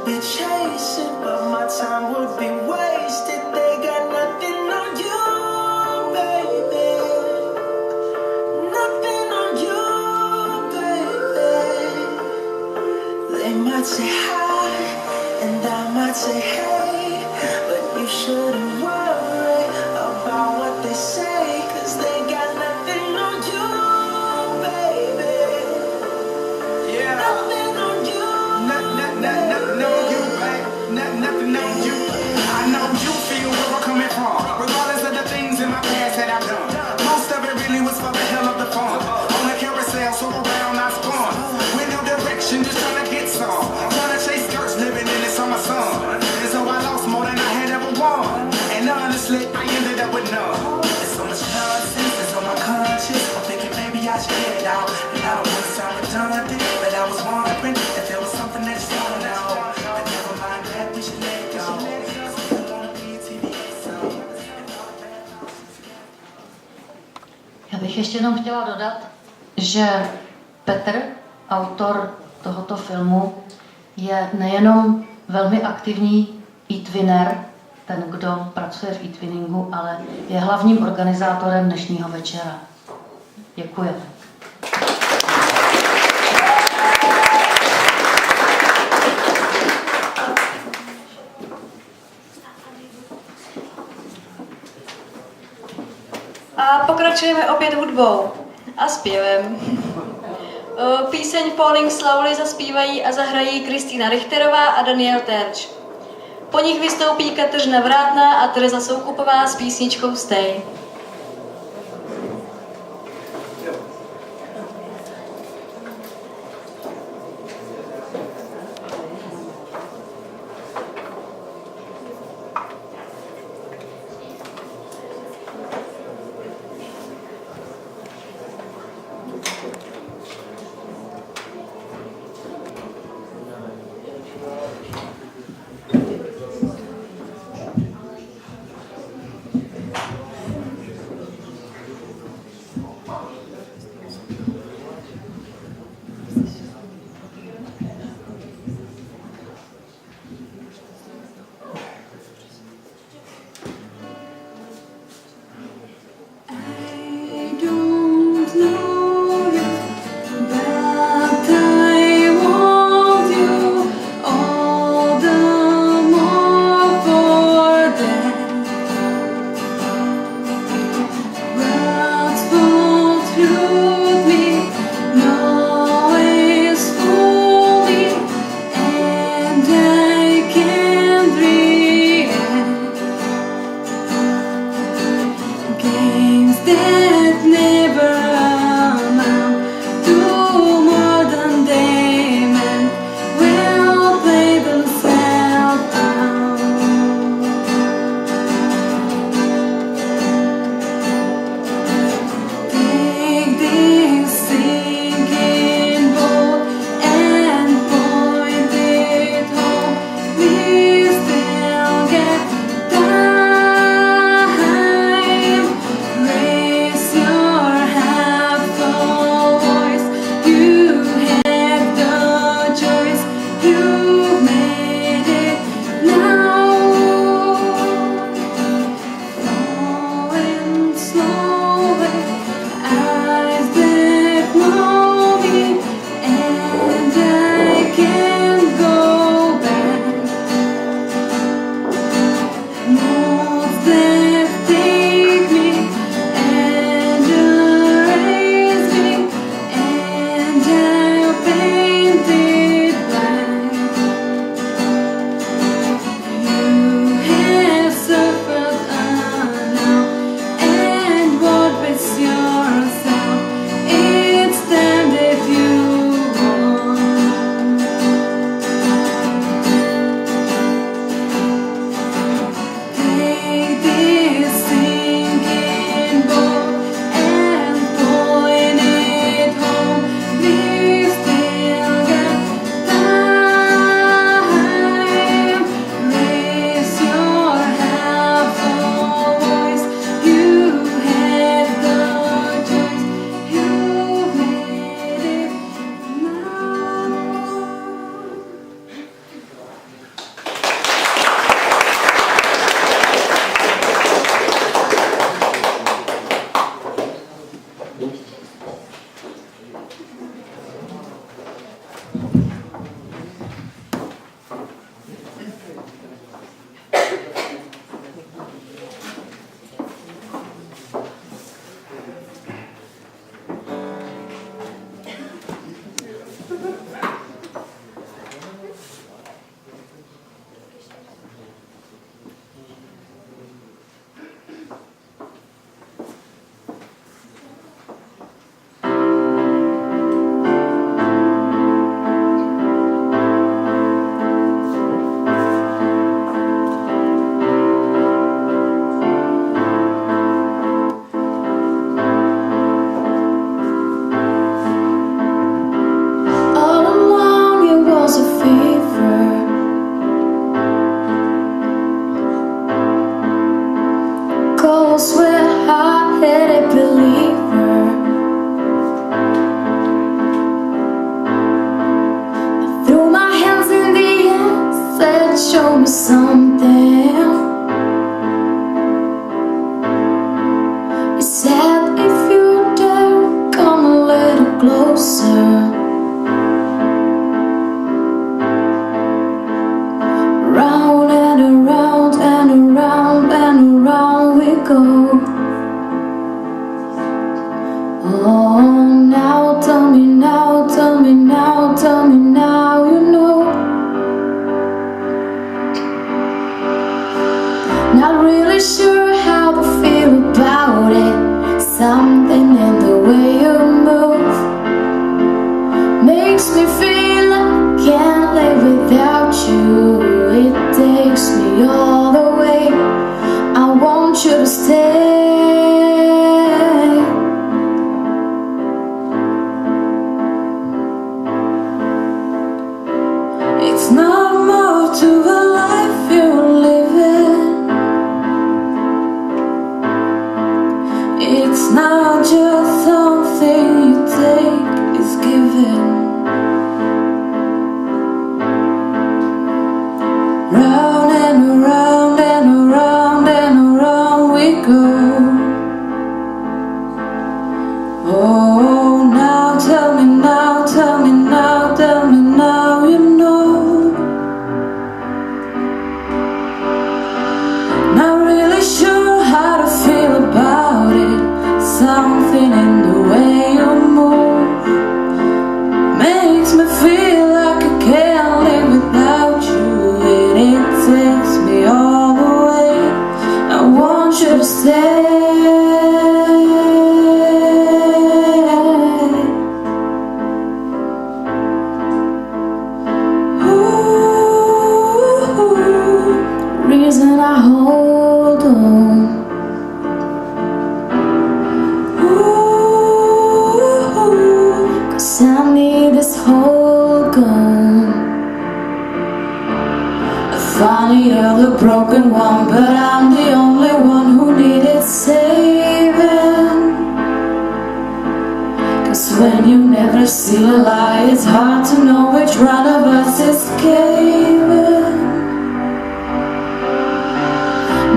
could be chasing, but my time would be wasted. They got nothing on you, baby. Nothing on you, baby. They might say hi, and I might say hey, but you shouldn't worry about what they say, 'cause they got nothing on you, baby. Yeah. Nothing on you. Nothing on you, babe. Nothing on you. I know you feel where we're coming from, regardless of the things in my past that I've done. Most of it really was for the hell of the fun. On a carousel, so around I spun. With no direction, just trying to get some. Trying to chase skirts, living in the summer sun. And so I lost more than I had ever won. And honestly, I ended up with none. There's so much nonsense that's on my conscience. I'm thinking maybe I should get it out. And I don't want to sound redundant, but I was wondering if there was something that you want to know. But never mind that, we should let it go. Já bych ještě jenom chtěla dodat, že Petr, autor tohoto filmu, je nejenom velmi aktivní e-twinner, ten, kdo pracuje v e-twinningu, ale je hlavním organizátorem dnešního večera. Děkuji. A pokračujeme opět hudbou a zpěvem. Píseň Falling Slowly zaspívají a zahrají Kristýna Richterová a Daniel Terč. Po nich vystoupí Kateřina Vrátná a Tereza Soukupová s písničkou Stay. show me something. You said if you dare, come a little closer. Round and around and around and around we go. Oh, now tell me now, tell me now, tell me now, you know. Not really sure how to feel about it. Something in the way you move makes me feel like I can't live without you. It takes me all the way. I want you to stay. It's not more to a life you're living. It's not just something you take, it's given. Round and around and around and around we go. Oh, now tell me now, tell me now, tell me now, you know. Not really sure how to feel about it. Something in the way you move makes me feel like I can't live without you. And it takes me all the way. I want you to stay. Reason I hold on. Ooh, 'cause I need this whole gun. I finally held a broken one, but I'm the only one who needed saving. 'Cause when you never see a lie, it's hard to know which one of us is caving.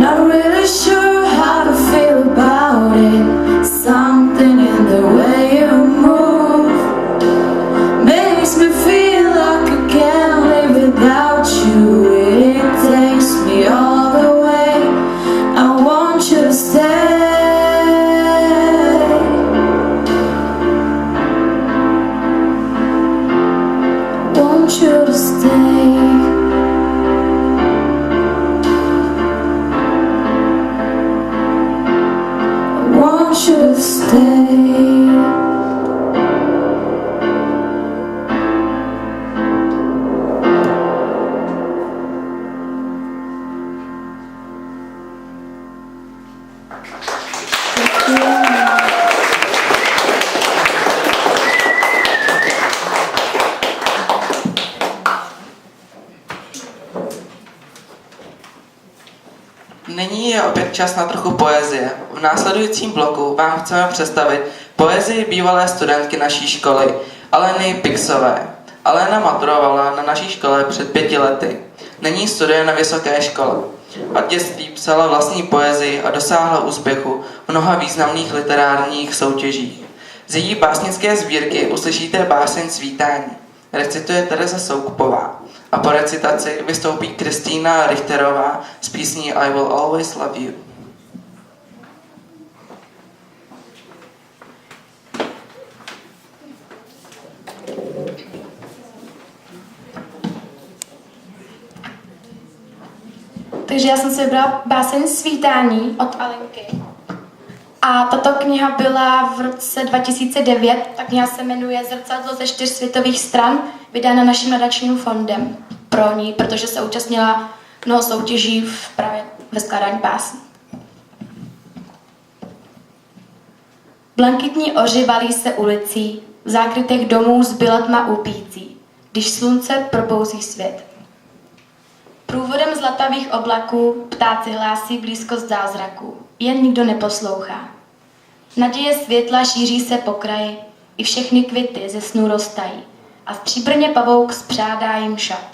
Not really sure how to feel about it. Something in the way you move makes me feel like I can't live without you. It takes me all the way. I want you to stay. I want you to stay. Want you to stay. Nyní je opět čas na trochu poezie. V následujícím bloku vám chceme představit poezii bývalé studentky naší školy, Aleny Pixové. Alena maturovala na naší škole před 5 lety. Nyní studuje na vysoké škole. Od dětství psala vlastní poezii a dosáhla úspěchu v mnoha významných literárních soutěžích. Z její básnické sbírky uslyšíte báseň Svítání. Recituje Tereza Soukupová. A po recitaci vystoupí Kristýna Richterová s písní I Will Always Love You. Takže já jsem si vybrala báseň Svítání od Alenky. A tato kniha byla v roce 2009. Ta kniha se jmenuje Zrcadlo ze 4 světových stran, vydána naším nadačním fondem pro ní, protože se účastnila mnoho soutěží právě ve skládání básní. Blankitní oři valí se ulicí, v zákrytech domů zbyla tma upící, když slunce probouzí svět. Průvodem zlatavých oblaků ptáci hlásí blízkost zázraků, jen nikdo neposlouchá. Naděje světla šíří se po kraji, i všechny květy ze snů roztají a stříbrně pavouk spřádá jim šat.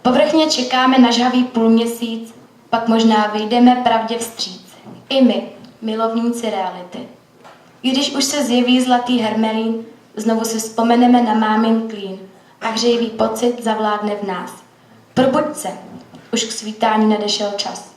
Povrchně čekáme na žhavý půlměsíc, pak možná vyjdeme pravdě vstříc. I my, milovníci reality. Když už se zjeví zlatý hermelín, znovu si vzpomeneme na mámin klín a hřejivý pocit zavládne v nás. Probuď se, už k svítání nadešel čas.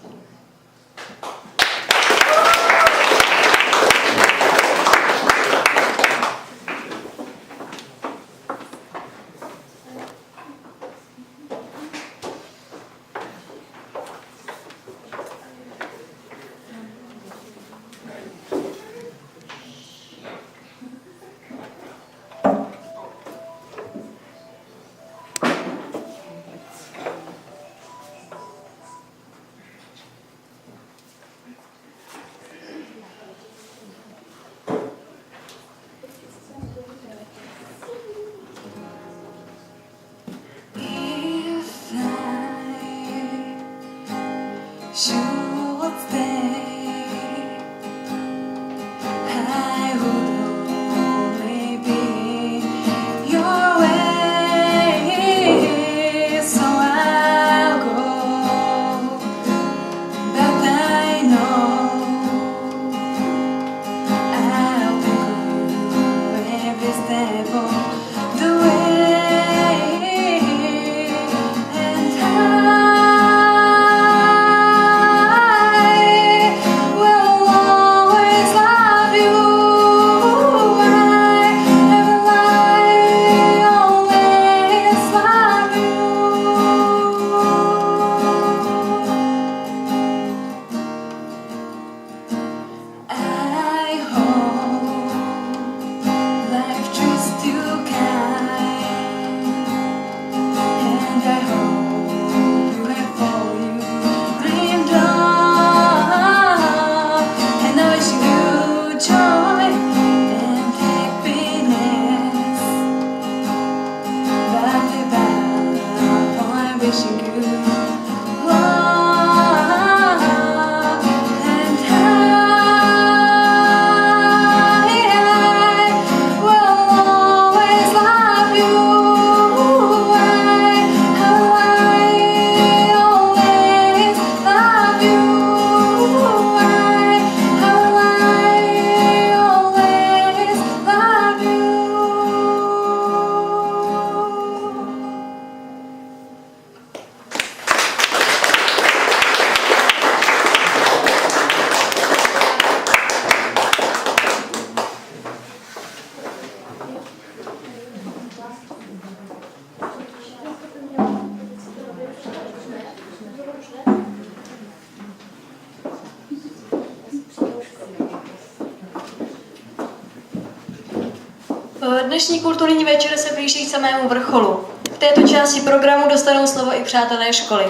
Dnešní kulturní večer se blíží k samému vrcholu. V této části programu dostanou slovo i přátelé školy.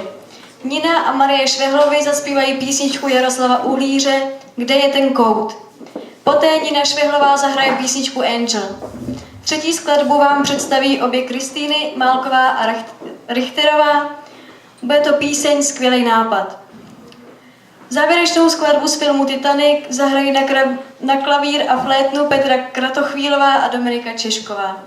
Nina a Marie Švehlovy zaspívají písničku Jaroslava Uhlíře Kde je ten kout. Poté Nina Švehlová zahraje písničku Angel. Třetí skladbu vám představí obě Kristýny Málková a Richterová. Bude to píseň Skvělej nápad. Závěrečnou skladbu z filmu Titanic zahrají na klavír a flétnu Petra Kratochvílová a Dominika Češková.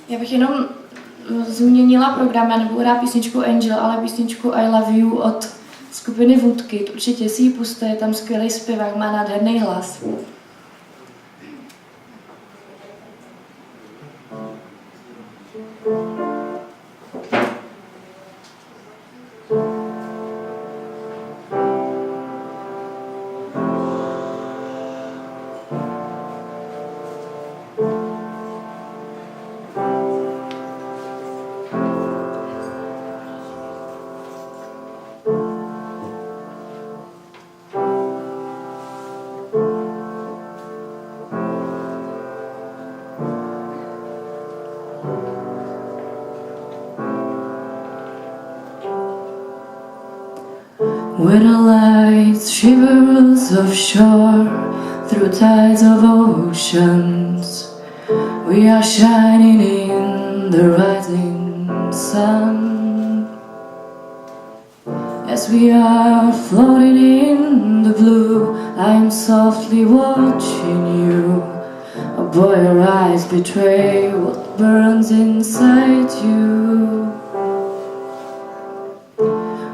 Já bych jenom změnila program, já nebudu hrát písničku Angel, ale písničku I Love You od skupiny Woodkid. Určitě si ji puste, je tam skvělý zpěvák, má nádherný hlas. Where the light shivers offshore through tides of oceans, we are shining in the rising sun. As we are floating in the blue, I am softly watching you. Oh boy, your eyes betray what burns inside you.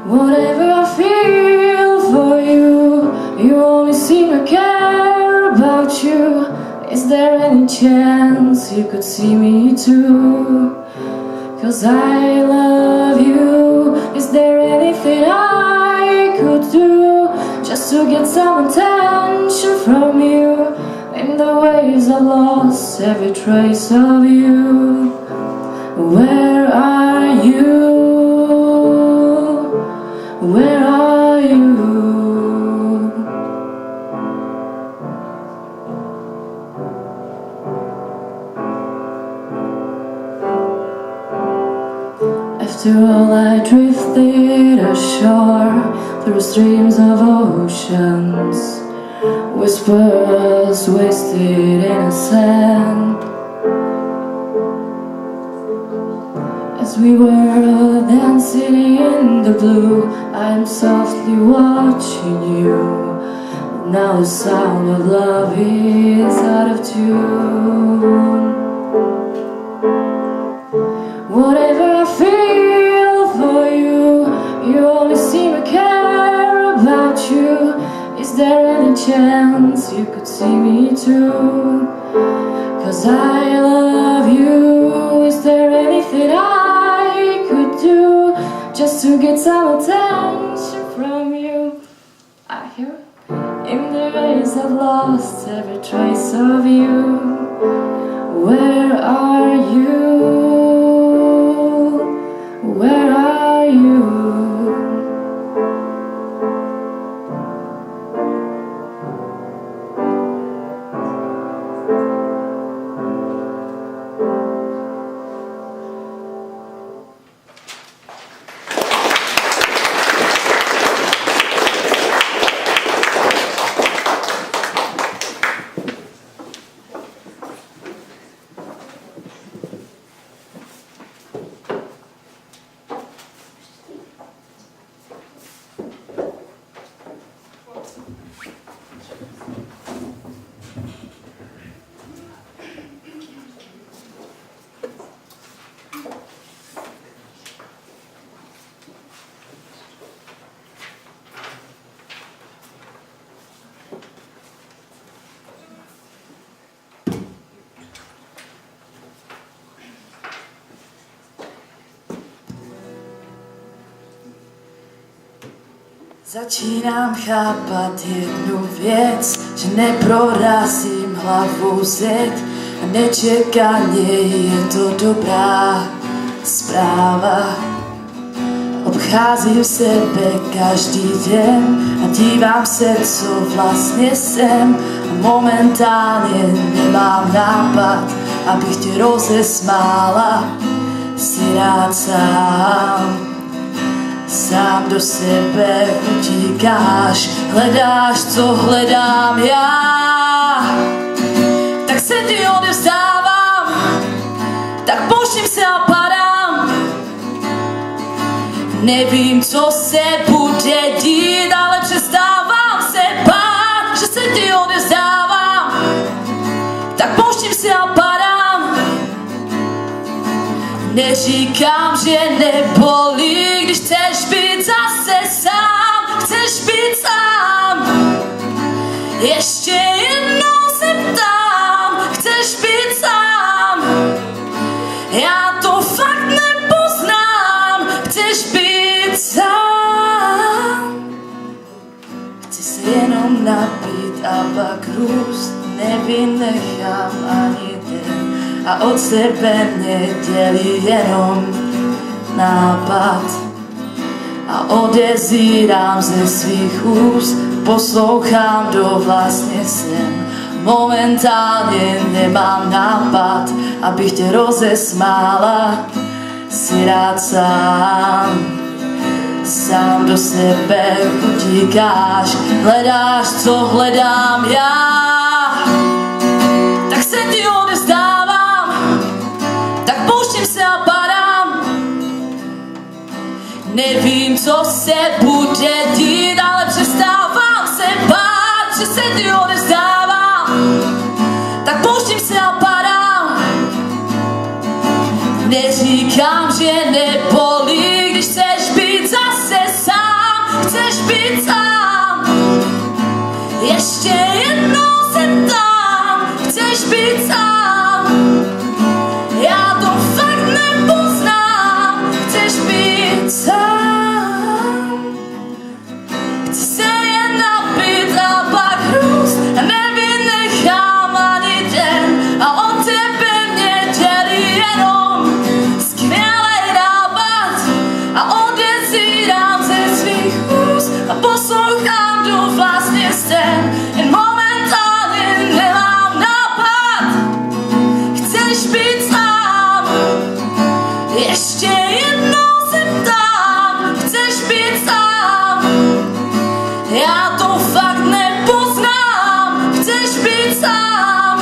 Whatever I feel for you, you only seem to care about you. Is there any chance you could see me too? 'Cause I love you. Is there anything I could do just to get some attention from you? In the waves I lost every trace of you. Where are you? Where are you? After all I drifted ashore through streams of oceans, whispers wasted in the sand. As we were dancing in the blue, I'm softly watching you. Now the sound of love is out of tune. Whatever I feel for you, you only seem to care about you. Is there any chance you could see me too? 'Cause I love you. Is there anything I could do just to get some attention from you? I hear in the waves I've lost every trace of you. Where are you? Where are you? Začínám chápat jednu věc, že neprorazím hlavu zeď a nečekaně je to dobrá zpráva. Obcházím sebe každý den a dívám se, co vlastně jsem a momentálně nemám nápad, abych tě rozesmála, si rád sám do sebe utíkáš, hledáš, co hledám já. Tak se ti odevzdávám, tak pouštím se a padám. Nevím, co se bude dít, ale přestávám se bát, že se ti odezdávám. Tak pouštím se a padám. Neříkám, že nebolí, když chceš být zase sám. Chceš být sám. Ještě jednou se ptám, chceš být sám. Já to fakt nepoznám, chceš být sám. Chci se jenom napít a pak růst, nevynechám ani den. A od sebe mě dělí jenom nápad. A odezírám ze svých úst, poslouchám, kdo vlastně jsem. Momentálně nemám nápad, abych tě rozesmála. Jsi rád sám, sám do sebe utíkáš. Hledáš, co hledám já, tak se ti odezdávám. Tak pouštím se a padám. Nevím, co se bude dít, ale přestávám se bát, že se ti odezdávám. Tak pouštím se a padám. Neříkám, že nebolí, když chceš být zase sám. Chceš být sám. Ještě jednou se ptám, chceš být sám. Já to fakt nepoznám, chceš být sám. Chci se jen napít a pak růst a nevynechám ani den. A od tebe mě dělí jenom skvělej nápad. A odezírám ze svých úst a poslouchám, kdo vlastně jsem. Jen momentálně nemám nápad. Chceš být sám. Ještě jednou se ptám, chceš být sám. Já to fakt nepoznám, chceš být sám.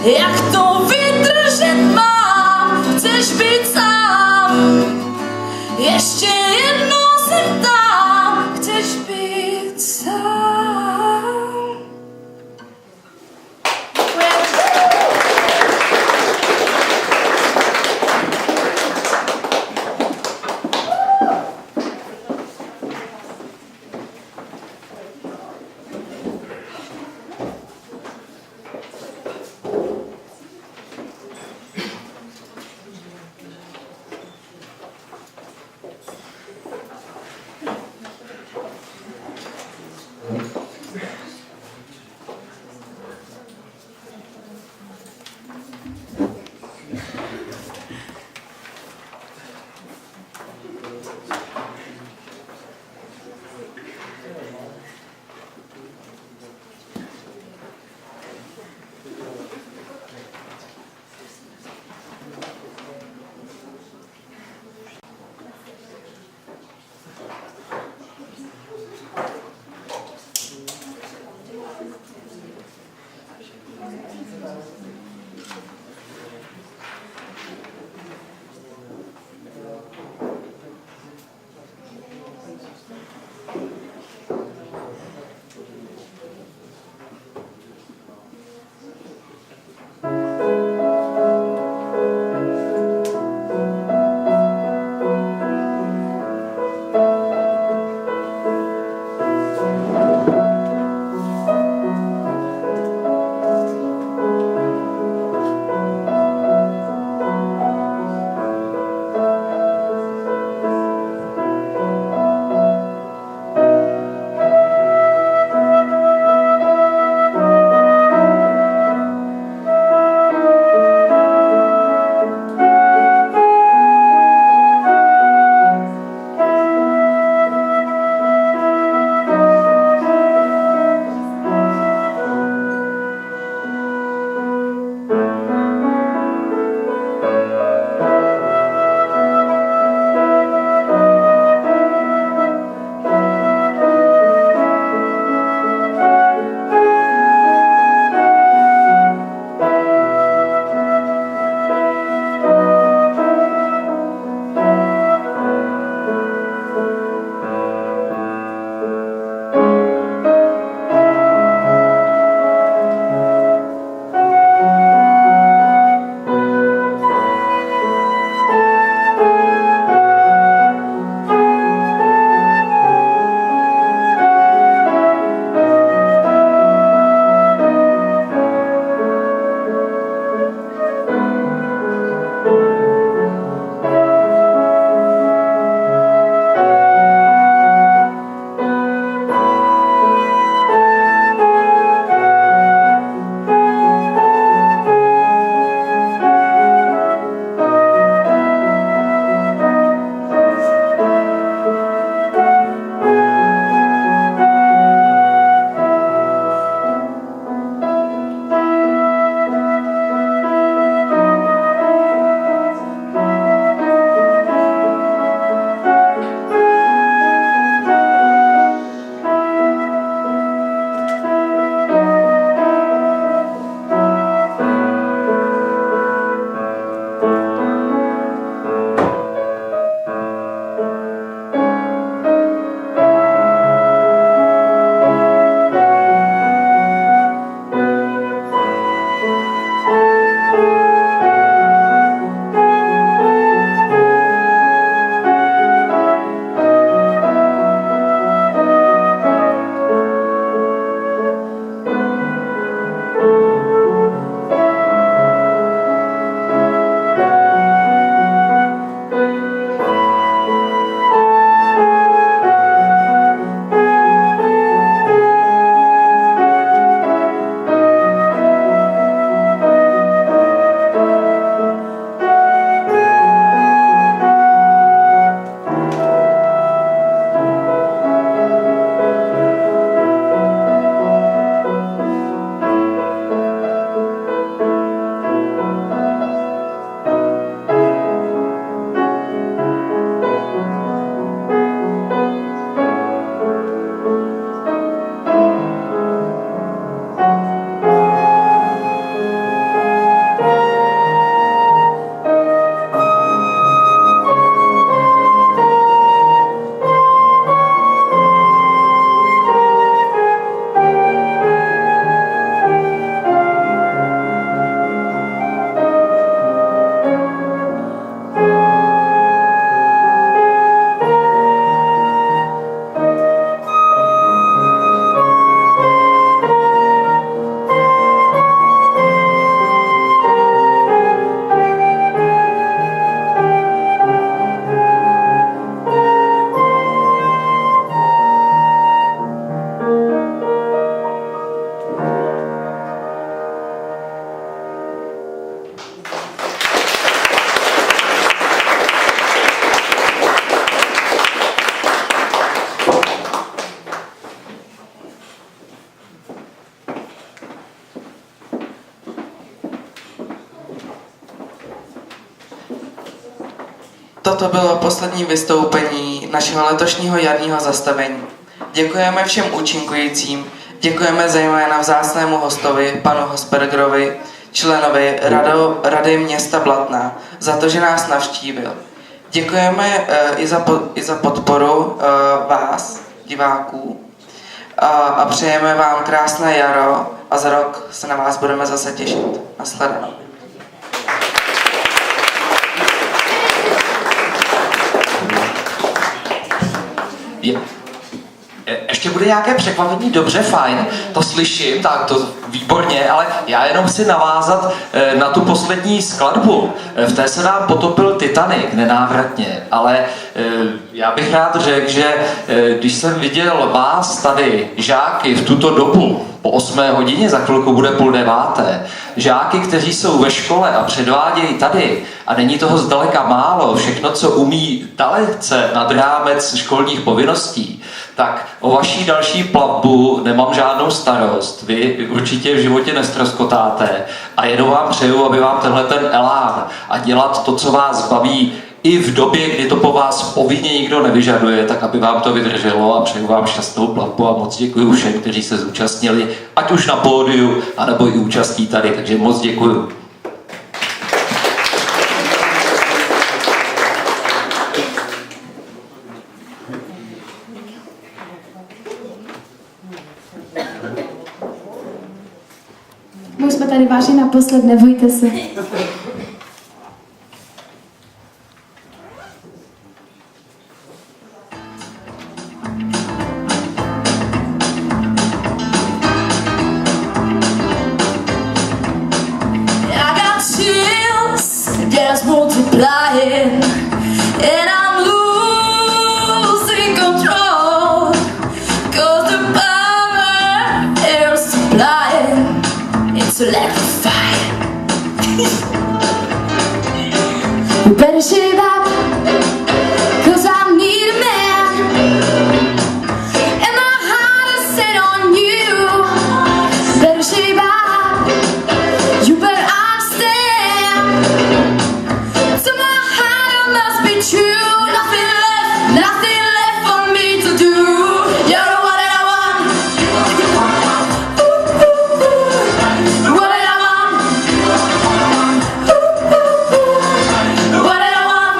Jak to vydržet mám, chceš být sám. Ještě jednou se ptám, chceš být sám. toto bylo poslední vystoupení našeho letošního jarního zastavení. Děkujeme všem účinkujícím, děkujeme zejména vzácnému hostovi, panu Hospergerovi, členovi Rady města Blatna, za to, že nás navštívil. Děkujeme i za podporu vás, diváků, a přejeme vám krásné jaro a za rok se na vás budeme zase těšit. Nashledanou. Ještě bude nějaké překvapení, dobře, fajn, to slyším, tak to výborně, ale já jenom chci navázat na tu poslední skladbu. V té se nám potopil Titanic nenávratně, ale já bych rád řekl, že když jsem viděl vás tady, žáky, v tuto dobu, po 8. hodině, za chvilku bude 8:30, žáky, kteří jsou ve škole a předvádějí tady, a není toho zdaleka málo, všechno, co umí dalece nad rámec školních povinností, tak o vaší další plavbu nemám žádnou starost. Vy určitě v životě neztroskotáte a jenom vám přeju, aby vám tenhle ten elán a dělat to, co vás baví, i v době, kdy to po vás povinně nikdo nevyžaduje, tak aby vám to vydrželo, a přeju vám šťastnou plavbu a moc děkuji všem, kteří se zúčastnili, ať už na pódiu, anebo i účastí tady, takže moc děkuji. My už jsme tady vážně naposled, nebojte se. Multiplying, and I'm losing control, 'cause the power they're supplying, it's electrifying. You better shave up, 'cause I need a man, and my heart is set on you. Better shave up, you better understand. True, nothing left for me to do. You're what I want. What I want. What I want.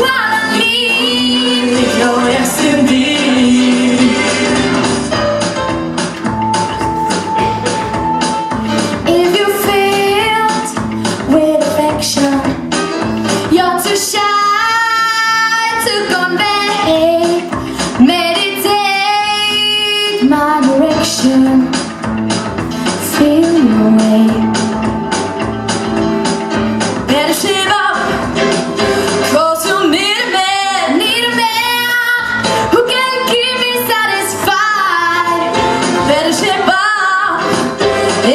What I need. Oh yes indeed. If you failed with affection, you're too shy to convey. Meditate my direction. Feel your way. Better shape up, 'cause you need a man. Need a man who can keep me satisfied. Better shape up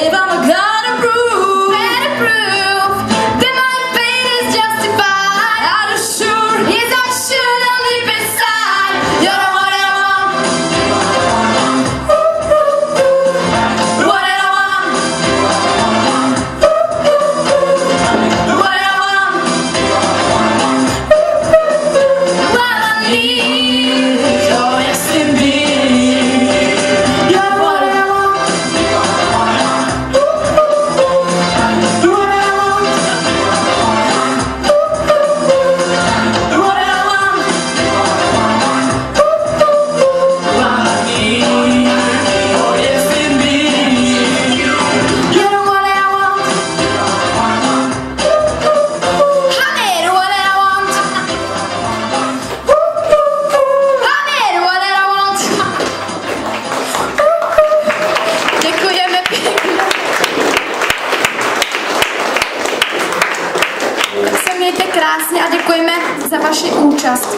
if I'm gonna prove. Better prove that my fate is justified. Are you sure? Yes, I should only beside. You're what I want. What I want. What I want. What I need. Oh yes indeed. You're what I want. What I want. What I want. What I need. Oh yes indeed. You're what I want. I need what I want. I need what I want. Děkujeme pěkně. Tak se mějte krásně a děkujeme za vaši účast.